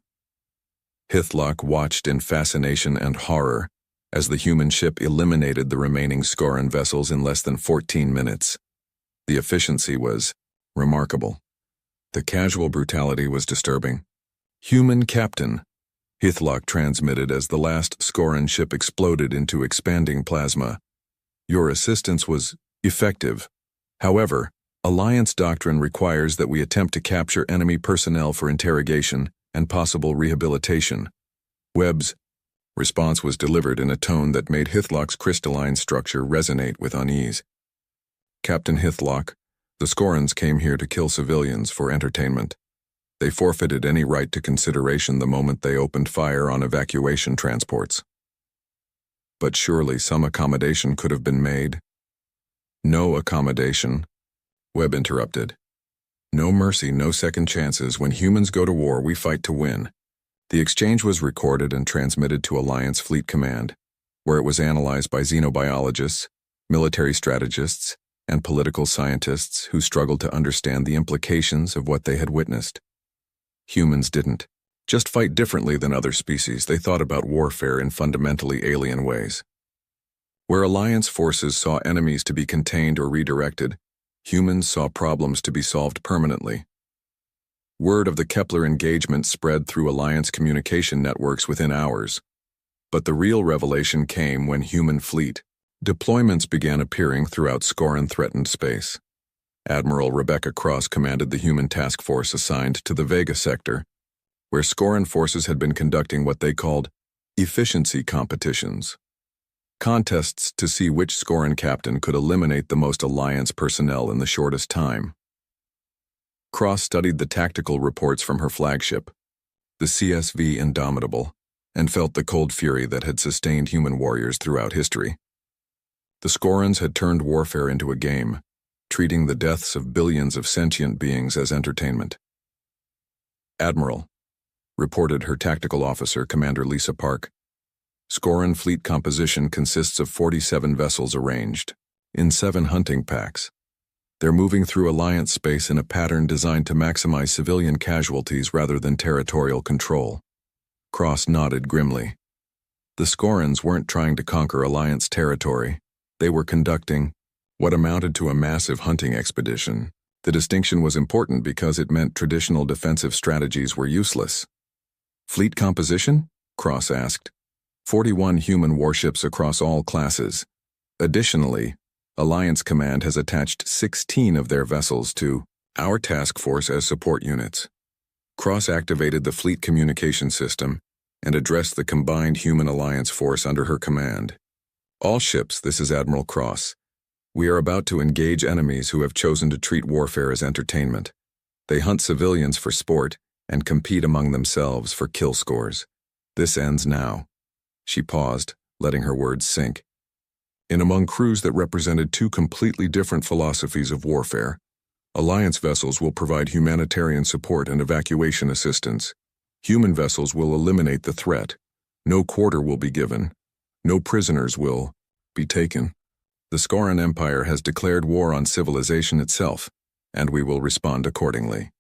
Hithlock watched in fascination and horror as the human ship eliminated the remaining Scoran vessels in less than 14 minutes. The efficiency was remarkable. The casual brutality was disturbing. "Human Captain," Hithlock transmitted as the last Scoran ship exploded into expanding plasma. "Your assistance was effective. However, Alliance doctrine requires that we attempt to capture enemy personnel for interrogation and possible rehabilitation." Webb's Response was delivered in a tone that made Hythlock's crystalline structure resonate with unease. Captain Hythlock, the Scorans came here to kill civilians for entertainment. They forfeited any right to consideration the moment they opened fire on evacuation transports. But surely some accommodation could have been made. No accommodation, Webb interrupted. No mercy, no second chances. When humans go to war, we fight to win. The exchange was recorded and transmitted to Alliance Fleet Command, where it was analyzed by xenobiologists, military strategists, and political scientists who struggled to understand the implications of what they had witnessed. Humans didn't just fight differently than other species. They thought about warfare in fundamentally alien ways. Where Alliance forces saw enemies to be contained or redirected, humans saw problems to be solved permanently. Word of the Kepler engagement spread through Alliance communication networks within hours. But the real revelation came when human fleet deployments began appearing throughout Scoran-threatened space. Admiral Rebecca Cross commanded the human task force assigned to the Vega sector, where Scoran forces had been conducting what they called efficiency competitions. Contests to see which Scoran captain could eliminate the most Alliance personnel in the shortest time. Cross studied the tactical reports from her flagship, the CSV Indomitable, and felt the cold fury that had sustained human warriors throughout history. The Scorans had turned warfare into a game, treating the deaths of billions of sentient beings as entertainment. Admiral, reported her tactical officer, Commander Lisa Park, Scoran fleet composition consists of 47 vessels arranged in 7 hunting packs. They're moving through Alliance space in a pattern designed to maximize civilian casualties rather than territorial control. Cross nodded grimly. The Scorans weren't trying to conquer Alliance territory. They were conducting what amounted to a massive hunting expedition. The distinction was important because it meant traditional defensive strategies were useless. Fleet composition? Cross asked. 41 human warships across all classes. Additionally, Alliance Command has attached 16 of their vessels to our task force as support units. Cross activated the fleet communication system and addressed the combined human Alliance force under her command. All ships, this is Admiral Cross. We are about to engage enemies who have chosen to treat warfare as entertainment. They hunt civilians for sport and compete among themselves for kill scores. This ends now. She paused, letting her words sink. In among crews that represented 2 completely different philosophies of warfare, Alliance vessels will provide humanitarian support and evacuation assistance. Human vessels will eliminate the threat. No quarter will be given. No prisoners will be taken. The Scoran Empire has declared war on civilization itself, and we will respond accordingly.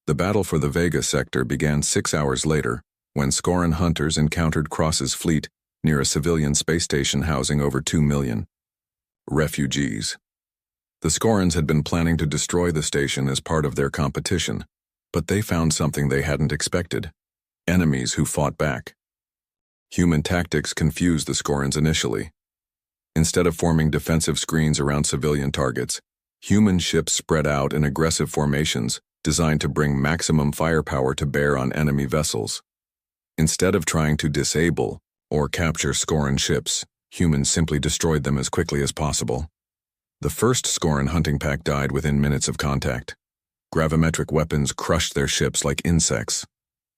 The battle for the Vega sector began 6 hours later, when Scoran hunters encountered Cross's fleet near a civilian space station housing over 2 million refugees. The Scorans had been planning to destroy the station as part of their competition, but they found something they hadn't expected: enemies who fought back. Human tactics confused the Scorans initially. Instead of forming defensive screens around civilian targets, human ships spread out in aggressive formations designed to bring maximum firepower to bear on enemy vessels. Instead of trying to disable or capture Scoran ships, humans simply destroyed them as quickly as possible. The first Scoran hunting pack died within minutes of contact. Gravimetric weapons crushed their ships like insects.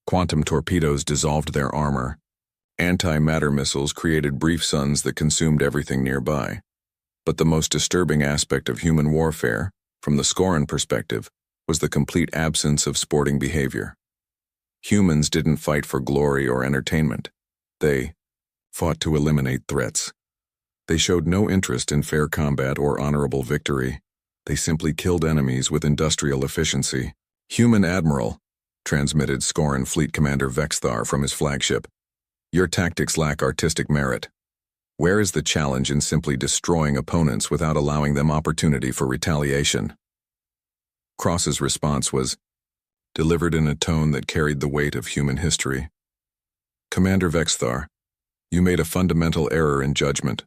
Quantum torpedoes dissolved their armor. Anti-matter missiles created brief suns that consumed everything nearby. But the most disturbing aspect of human warfare, from the Scoran perspective, was the complete absence of sporting behavior. Humans didn't fight for glory or entertainment. They fought to eliminate threats. They showed no interest in fair combat or honorable victory. They simply killed enemies with industrial efficiency. Human Admiral, transmitted Scoran Fleet Commander Vexthar from his flagship. Your tactics lack artistic merit. Where is the challenge in simply destroying opponents without allowing them opportunity for retaliation? Cross's response was delivered in a tone that carried the weight of human history. Commander Vexthar, you made a fundamental error in judgment.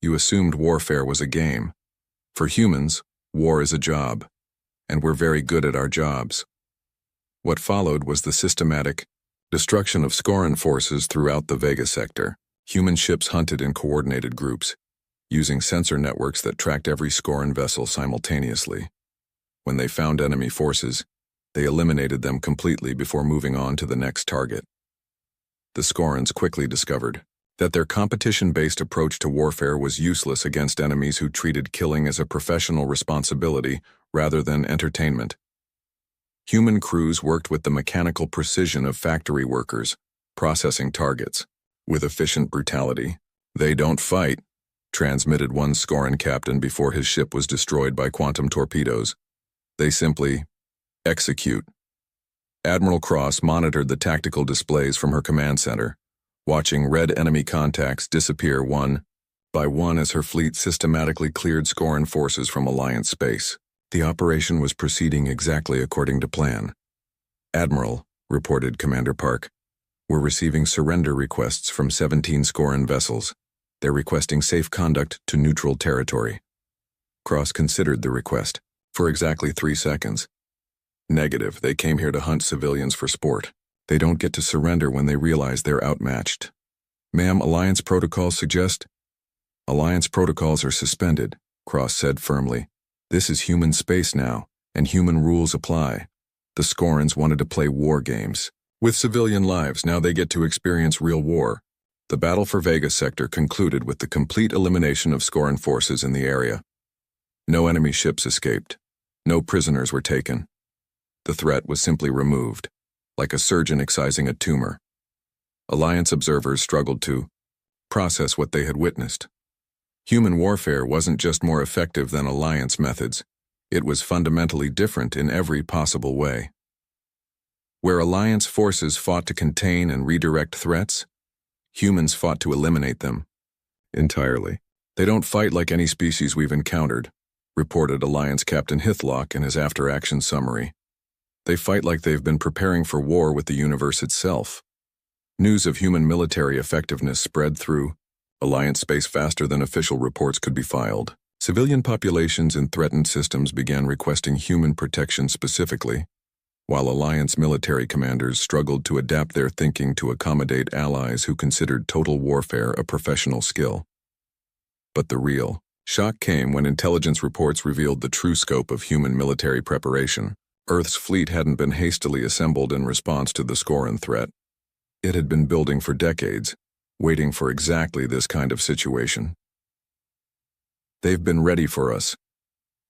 You assumed warfare was a game. For humans, war is a job, and we're very good at our jobs. What followed was the systematic Destruction of Scoran forces throughout the Vega sector. Human ships hunted in coordinated groups, using sensor networks that tracked every Scoran vessel simultaneously. When they found enemy forces, they eliminated them completely before moving on to the next target. The Scorans quickly discovered that their competition-based approach to warfare was useless against enemies who treated killing as a professional responsibility rather than entertainment. Human crews worked with the mechanical precision of factory workers, processing targets with efficient brutality. "They don't fight," transmitted one Scoran captain before his ship was destroyed by quantum torpedoes. "They simply execute." Admiral Cross monitored the tactical displays from her command center, watching red enemy contacts disappear one by one as her fleet systematically cleared Scoran forces from Alliance space. The operation was proceeding exactly according to plan. "Admiral," reported Commander Park, "we're receiving surrender requests from 17 Scoran vessels. They're requesting safe conduct to neutral territory." Cross considered the request for exactly 3 seconds. "Negative. They came here to hunt civilians for sport. They don't get to surrender when they realize they're outmatched." "Ma'am, Alliance protocols suggest—" "Alliance protocols are suspended," Cross said firmly. "This is human space now, and human rules apply. The Scorans wanted to play war games with civilian lives. Now they get to experience real war." The battle for Vega sector concluded with the complete elimination of Scoran forces in the area. No enemy ships escaped. No prisoners were taken. The threat was simply removed, like a surgeon excising a tumor. Alliance observers struggled to process what they had witnessed. Human warfare wasn't just more effective than Alliance methods, it was fundamentally different in every possible way. Where Alliance forces fought to contain and redirect threats, humans fought to eliminate them entirely. "They don't fight like any species we've encountered," reported Alliance Captain Hithlock in his after-action summary. "They fight like they've been preparing for war with the universe itself." News of human military effectiveness spread through Alliance space faster than official reports could be filed. Civilian populations in threatened systems began requesting human protection specifically, while Alliance military commanders struggled to adapt their thinking to accommodate allies who considered total warfare a professional skill. But the real shock came when intelligence reports revealed the true scope of human military preparation. Earth's fleet hadn't been hastily assembled in response to the Scoran threat. It had been building for decades, waiting for exactly this kind of situation. "They've been ready for us,"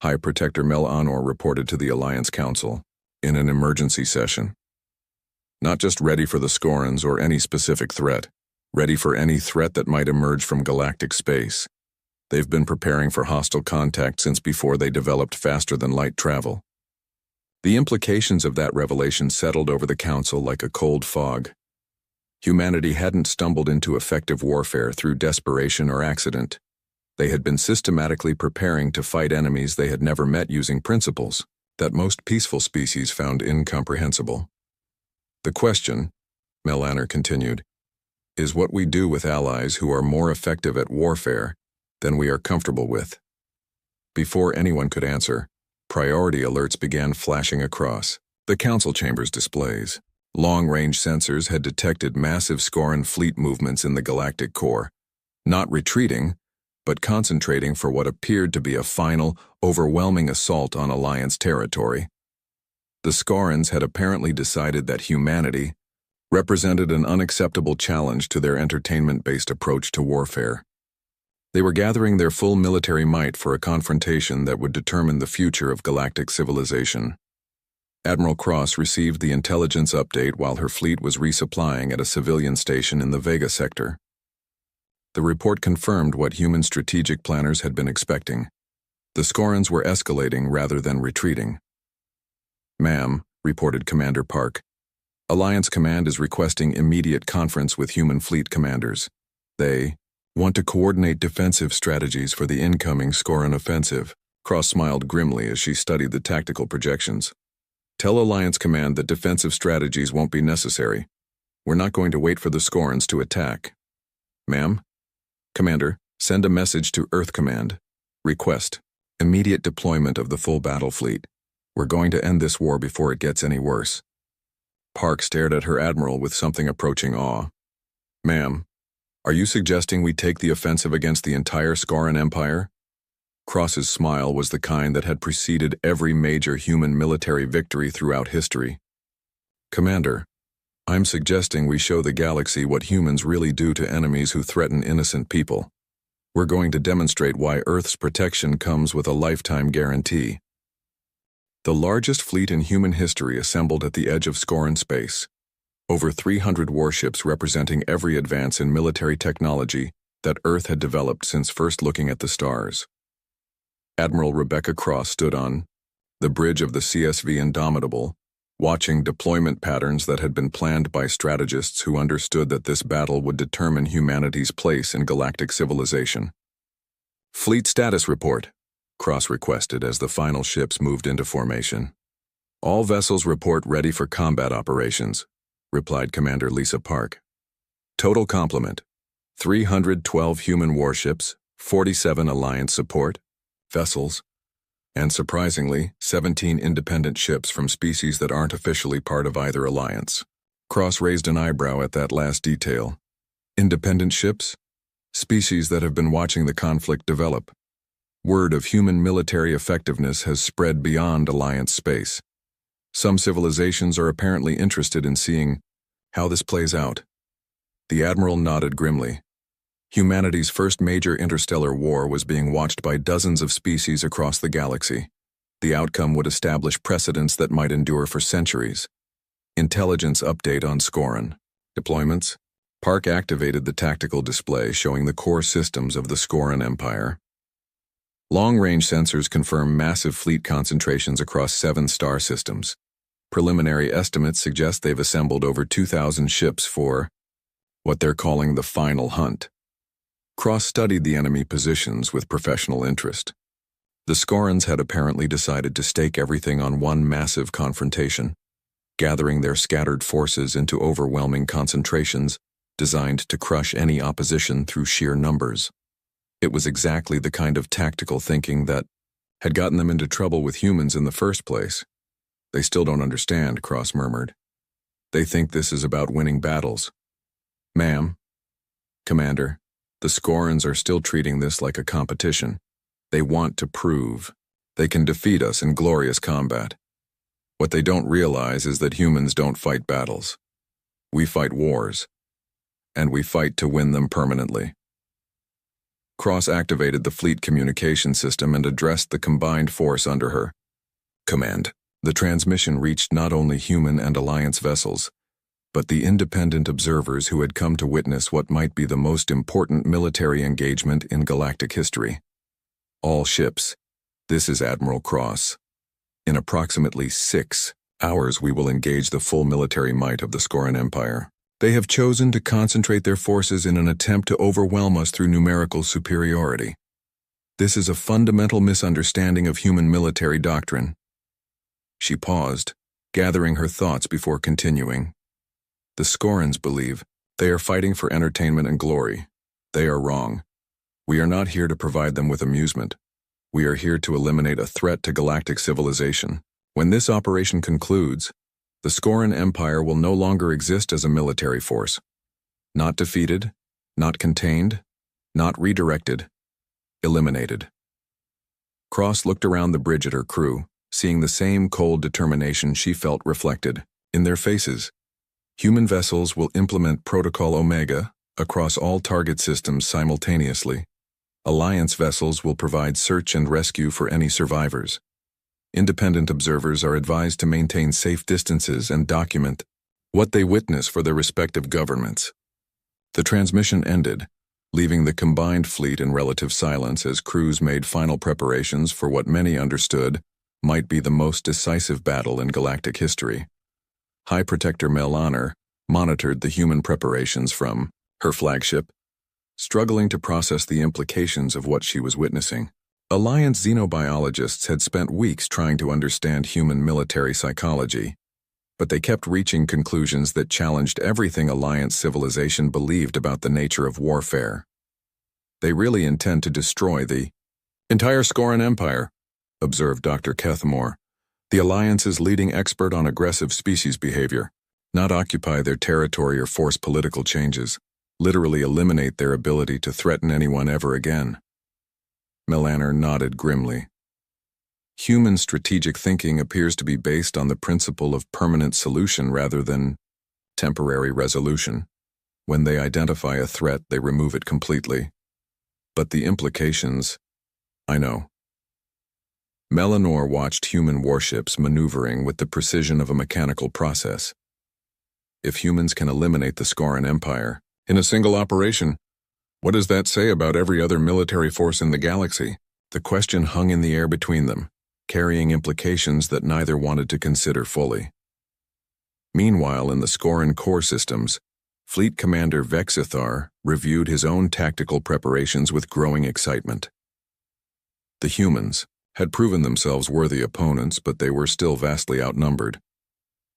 High Protector Mel Honor reported to the Alliance Council in an emergency session. "Not just ready for the Scorans or any specific threat, ready for any threat that might emerge from galactic space. They've been preparing for hostile contact since before they developed faster-than-light travel." The implications of that revelation settled over the Council like a cold fog. Humanity hadn't stumbled into effective warfare through desperation or accident. They had been systematically preparing to fight enemies they had never met using principles that most peaceful species found incomprehensible. "The question," Mel Honor continued, "is what we do with allies who are more effective at warfare than we are comfortable with." Before anyone could answer, priority alerts began flashing across the Council chamber's displays. Long-range sensors had detected massive Scoran fleet movements in the galactic core, not retreating, but concentrating for what appeared to be a final, overwhelming assault on Alliance territory. The Scorans had apparently decided that humanity represented an unacceptable challenge to their entertainment-based approach to warfare. They were gathering their full military might for a confrontation that would determine the future of galactic civilization. Admiral Cross received the intelligence update while her fleet was resupplying at a civilian station in the Vega sector. The report confirmed what human strategic planners had been expecting. The Scorans were escalating rather than retreating. "Ma'am," reported Commander Park, "Alliance Command is requesting immediate conference with human fleet commanders. They want to coordinate defensive strategies for the incoming Scoran offensive." Cross smiled grimly as she studied the tactical projections. "Tell Alliance Command that defensive strategies won't be necessary. We're not going to wait for the Scorans to attack." "Ma'am?" "Commander, send a message to Earth Command. Request immediate deployment of the full battle fleet. We're going to end this war before it gets any worse." Park stared at her admiral with something approaching awe. "Ma'am, are you suggesting we take the offensive against the entire Scoran Empire?" Cross's smile was the kind that had preceded every major human military victory throughout history. "Commander, I'm suggesting we show the galaxy what humans really do to enemies who threaten innocent people. We're going to demonstrate why Earth's protection comes with a lifetime guarantee." The largest fleet in human history assembled at the edge of Scoran space. Over 300 warships representing every advance in military technology that Earth had developed since first looking at the stars. Admiral Rebecca Cross stood on the bridge of the CSV Indomitable, watching deployment patterns that had been planned by strategists who understood that this battle would determine humanity's place in galactic civilization. "Fleet status report," Cross requested as the final ships moved into formation. "All vessels report ready for combat operations," replied Commander Lisa Park. "Total complement: 312 human warships, 47 Alliance support vessels, and surprisingly, 17 independent ships from species that aren't officially part of either alliance." Cross raised an eyebrow at that last detail. "Independent ships? Species that have been watching the conflict develop. Word of human military effectiveness has spread beyond alliance space. Some civilizations are apparently interested in seeing how this plays out." The Admiral nodded grimly. Humanity's first major interstellar war was being watched by dozens of species across the galaxy. The outcome would establish precedents that might endure for centuries. Intelligence update on Scoran. Deployments. Park activated the tactical display showing the core systems of the Scoran Empire. Long-range sensors confirm massive fleet concentrations across 7 star systems. Preliminary estimates suggest they've assembled over 2,000 ships for what they're calling the final hunt. Cross studied the enemy positions with professional interest. The Scorans had apparently decided to stake everything on one massive confrontation, gathering their scattered forces into overwhelming concentrations designed to crush any opposition through sheer numbers. It was exactly the kind of tactical thinking that had gotten them into trouble with humans in the first place. "They still don't understand," Cross murmured. "They think this is about winning battles." "Ma'am, Commander, the Scorans are still treating this like a competition. They want to prove they can defeat us in glorious combat. What they don't realize is that humans don't fight battles. We fight wars, and we fight to win them permanently." Cross activated the fleet communication system and addressed the combined force under her. "Command." The transmission reached not only human and Alliance vessels, but the independent observers who had come to witness what might be the most important military engagement in galactic history. "All ships, this is Admiral Cross. In approximately 6 hours we will engage the full military might of the Scoran Empire. They have chosen to concentrate their forces in an attempt to overwhelm us through numerical superiority. This is a fundamental misunderstanding of human military doctrine." She paused, gathering her thoughts before continuing. "The Scorans believe they are fighting for entertainment and glory. They are wrong. We are not here to provide them with amusement. We are here to eliminate a threat to galactic civilization. When this operation concludes, the Scoran Empire will no longer exist as a military force. Not defeated, not contained, not redirected, eliminated." Cross looked around the bridge at her crew, seeing the same cold determination she felt reflected in their faces. Human vessels will implement Protocol Omega across all target systems simultaneously. Alliance vessels will provide search and rescue for any survivors. Independent observers are advised to maintain safe distances and document what they witness for their respective governments. The transmission ended, leaving the combined fleet in relative silence as crews made final preparations for what many understood might be the most decisive battle in galactic history. High Protector Mel Honor monitored the human preparations from her flagship, struggling to process the implications of what she was witnessing. Alliance xenobiologists had spent weeks trying to understand human military psychology, but they kept reaching conclusions that challenged everything Alliance civilization believed about the nature of warfare. "They really intend to destroy the entire Scoran Empire," observed Dr. Kethmore, the Alliance's leading expert on aggressive species behavior. not occupy their territory or force political changes, literally eliminate their ability to threaten anyone ever again. Melaner nodded grimly. Human strategic thinking appears to be based on the principle of permanent solution rather than temporary resolution. When they identify a threat, they remove it completely. But the implications, I know. Melanor watched human warships maneuvering with the precision of a mechanical process. If humans can eliminate the Scoran Empire in a single operation, what does that say about every other military force in the galaxy? The question hung in the air between them, carrying implications that neither wanted to consider fully. Meanwhile, in the Scoran core systems, Fleet Commander Vexithar reviewed his own tactical preparations with growing excitement. The humans had proven themselves worthy opponents, but they were still vastly outnumbered.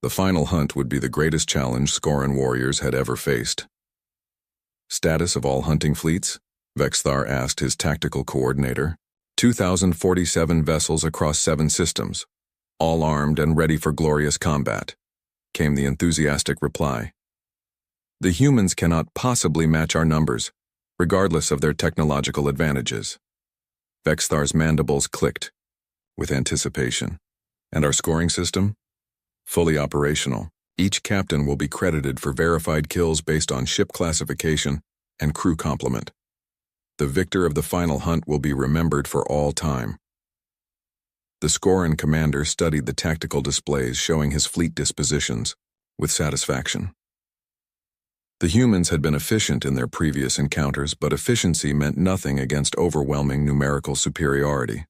The final hunt would be the greatest challenge Scoran warriors had ever faced. Status of all hunting fleets? Vexithar asked his tactical coordinator. 2,047 vessels across 7 systems, all armed and ready for glorious combat, came the enthusiastic reply. The humans cannot possibly match our numbers, regardless of their technological advantages. Vexithar's mandibles clicked with anticipation. And our scoring system? Fully operational. Each captain will be credited for verified kills based on ship classification and crew complement. The victor of the final hunt will be remembered for all time. The Scoran commander studied the tactical displays showing his fleet dispositions with satisfaction. The humans had been efficient in their previous encounters, but efficiency meant nothing against overwhelming numerical superiority.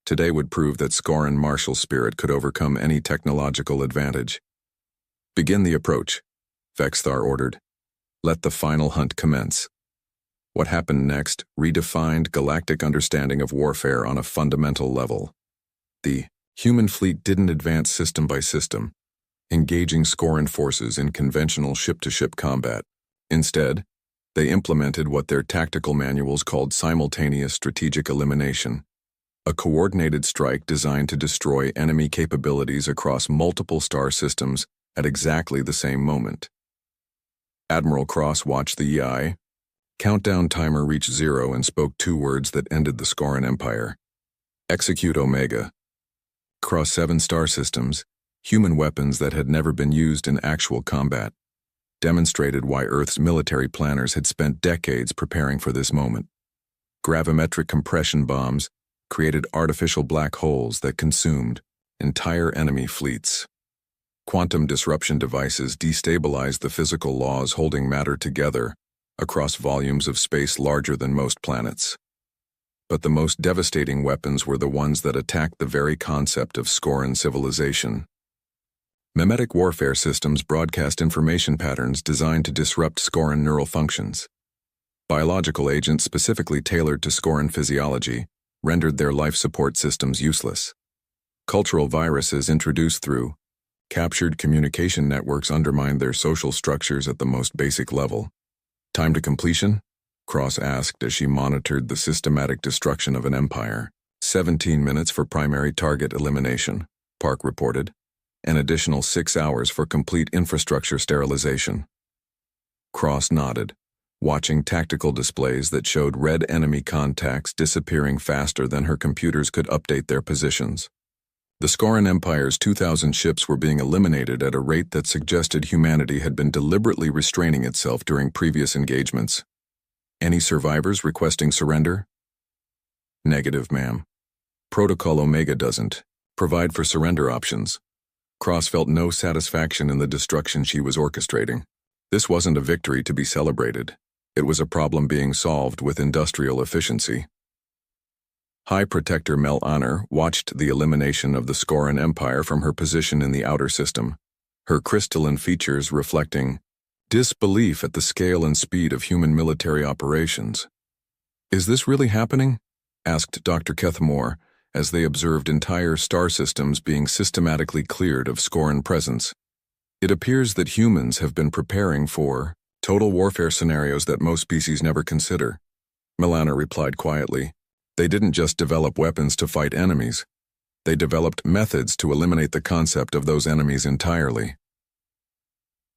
Today would prove that Scoran martial spirit could overcome any technological advantage. Begin the approach, Vexithar ordered. Let the final hunt commence. What happened next redefined galactic understanding of warfare on a fundamental level. The human fleet didn't advance system by system, engaging Scoran forces in conventional ship-to-ship combat. Instead, they implemented what their tactical manuals called simultaneous strategic elimination, a coordinated strike designed to destroy enemy capabilities across multiple star systems at exactly the same moment. Admiral Cross watched the EI. Countdown timer reached 0 and spoke 2 words that ended the Scoran Empire. Execute Omega. Across 7 star systems, human weapons that had never been used in actual combat demonstrated why Earth's military planners had spent decades preparing for this moment. Gravimetric compression bombs created artificial black holes that consumed entire enemy fleets. Quantum disruption devices destabilized the physical laws holding matter together across volumes of space larger than most planets. But the most devastating weapons were the ones that attacked the very concept of Scoran civilization. Memetic warfare systems broadcast information patterns designed to disrupt Scoran neural functions. Biological agents specifically tailored to Scoran physiology rendered their life support systems useless. Cultural viruses introduced through captured communication networks undermined their social structures at the most basic level. Time to completion? Cross asked as she monitored the systematic destruction of an empire. 17 minutes for primary target elimination, Park reported. An additional 6 hours for complete infrastructure sterilization. Cross nodded, watching tactical displays that showed red enemy contacts disappearing faster than her computers could update their positions. The Scoran Empire's 2,000 ships were being eliminated at a rate that suggested humanity had been deliberately restraining itself during previous engagements. Any survivors requesting surrender? Negative, ma'am. Protocol Omega doesn't provide for surrender options. Cross felt no satisfaction in the destruction she was orchestrating. This wasn't a victory to be celebrated. It was a problem being solved with industrial efficiency. High Protector Mel Honor watched the elimination of the Scoran Empire from her position in the outer system, her crystalline features reflecting disbelief at the scale and speed of human military operations. "Is this really happening?" asked Dr. Kethmore as they observed entire star systems being systematically cleared of Scoran presence. "It appears that humans have been preparing for total warfare scenarios that most species never consider," Milana replied quietly. "They didn't just develop weapons to fight enemies. They developed methods to eliminate the concept of those enemies entirely."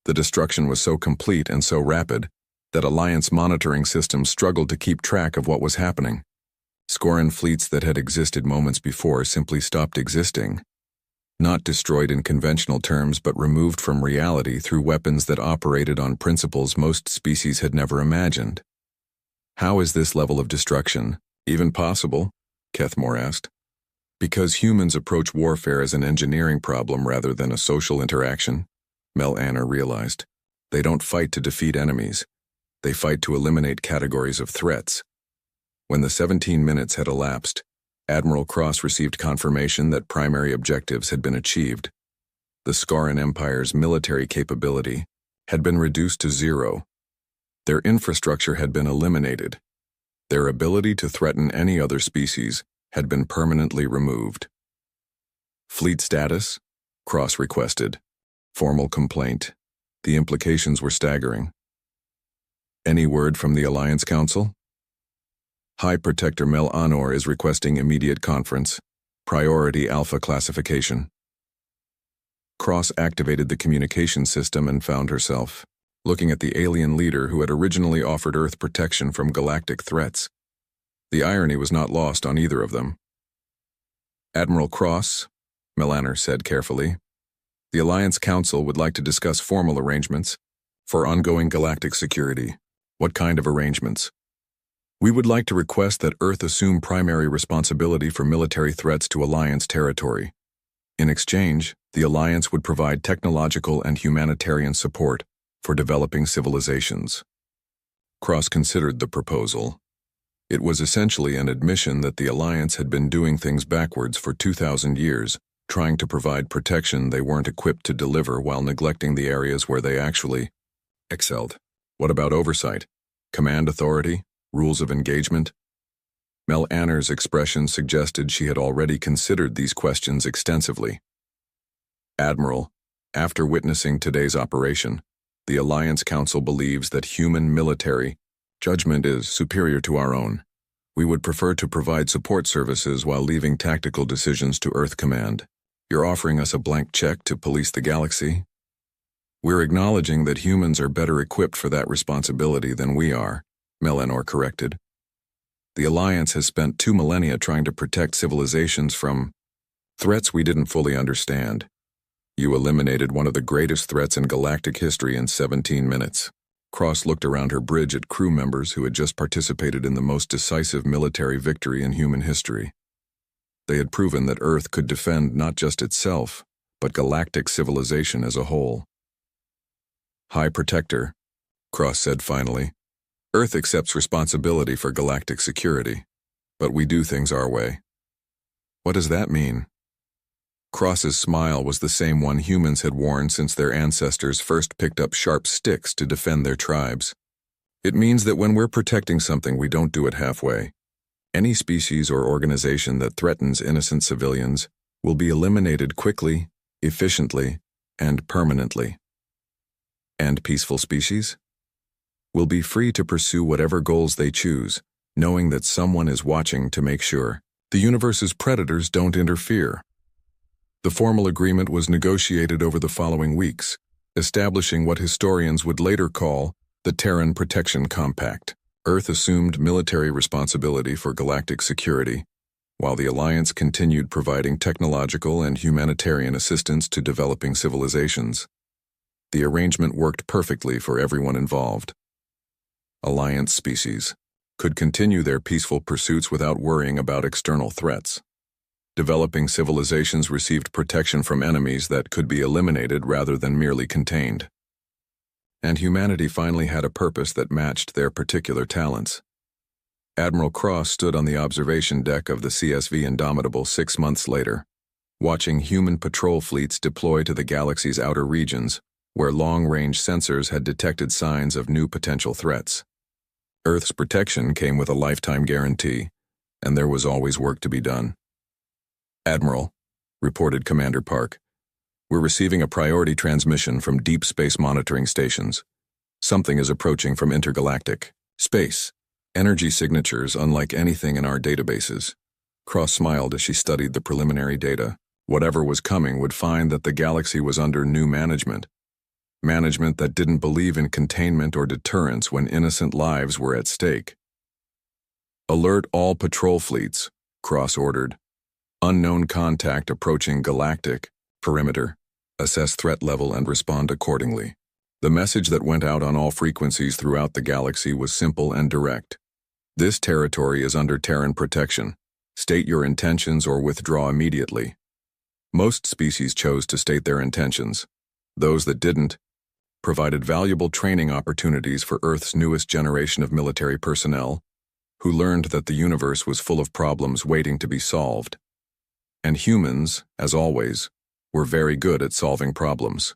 The destruction was so complete and so rapid that Alliance monitoring systems struggled to keep track of what was happening. Scoran fleets that had existed moments before simply stopped existing. Not destroyed in conventional terms, but removed from reality through weapons that operated on principles most species had never imagined. How is this level of destruction even possible? Kethmore asked. Because humans approach warfare as an engineering problem rather than a social interaction, Mel Anner realized. They don't fight to defeat enemies. They fight to eliminate categories of threats. When the 17 minutes had elapsed, Admiral Cross received confirmation that primary objectives had been achieved. The Scaran Empire's military capability had been reduced to 0. Their infrastructure had been eliminated. Their ability to threaten any other species had been permanently removed. Fleet status? Cross requested. Formal complaint. The implications were staggering. Any word from the Alliance Council? High Protector Mel Anor is requesting immediate conference. Priority Alpha classification. Cross activated the communication system and found herself looking at the alien leader who had originally offered Earth protection from galactic threats. The irony was not lost on either of them. Admiral Cross, Mel Anner said carefully, the Alliance Council would like to discuss formal arrangements for ongoing galactic security. What kind of arrangements? We would like to request that Earth assume primary responsibility for military threats to Alliance territory. In exchange, the Alliance would provide technological and humanitarian support for developing civilizations. Cross considered the proposal. It was essentially an admission that the Alliance had been doing things backwards for 2,000 years, trying to provide protection they weren't equipped to deliver while neglecting the areas where they actually excelled. What about oversight? Command authority? Rules of engagement? Mel Anner's expression suggested she had already considered these questions extensively. Admiral, after witnessing today's operation, the Alliance Council believes that human military judgment is superior to our own. We would prefer to provide support services while leaving tactical decisions to Earth Command. You're offering us a blank check to police the galaxy? We're acknowledging that humans are better equipped for that responsibility than we are, Mel Anner corrected. The Alliance has spent 2 millennia trying to protect civilizations from threats we didn't fully understand. You eliminated one of the greatest threats in galactic history in 17 minutes. Cross looked around her bridge at crew members who had just participated in the most decisive military victory in human history. They had proven that Earth could defend not just itself, but galactic civilization as a whole. High Protector, Cross said finally, Earth accepts responsibility for galactic security, but we do things our way. What does that mean? Cross's smile was the same one humans had worn since their ancestors first picked up sharp sticks to defend their tribes. It means that when we're protecting something, we don't do it halfway. Any species or organization that threatens innocent civilians will be eliminated quickly, efficiently, and permanently. And peaceful species? Will be free to pursue whatever goals they choose, knowing that someone is watching to make sure the universe's predators don't interfere. The formal agreement was negotiated over the following weeks, establishing what historians would later call the Terran Protection Compact. Earth assumed military responsibility for galactic security, while the Alliance continued providing technological and humanitarian assistance to developing civilizations. The arrangement worked perfectly for everyone involved. Alliance species could continue their peaceful pursuits without worrying about external threats. Developing civilizations received protection from enemies that could be eliminated rather than merely contained. And humanity finally had a purpose that matched their particular talents. Admiral Cross stood on the observation deck of the CSV Indomitable 6 months later, watching human patrol fleets deploy to the galaxy's outer regions, where long-range sensors had detected signs of new potential threats. Earth's protection came with a lifetime guarantee, and there was always work to be done. Admiral, reported Commander Park, we're receiving a priority transmission from deep space monitoring stations. Something is approaching from intergalactic space. Energy signatures unlike anything in our databases. Cross smiled as she studied the preliminary data. Whatever was coming would find that the galaxy was under new management. management that didn't believe in containment or deterrence when innocent lives were at stake. Alert all patrol fleets, cross-ordered. Unknown contact approaching galactic perimeter. Assess threat level and respond accordingly. The message that went out on all frequencies throughout the galaxy was simple and direct. This territory is under Terran protection. State your intentions or withdraw immediately. Most species chose to state their intentions. Those that didn't provided valuable training opportunities for Earth's newest generation of military personnel, who learned that the universe was full of problems waiting to be solved. And humans, as always, were very good at solving problems.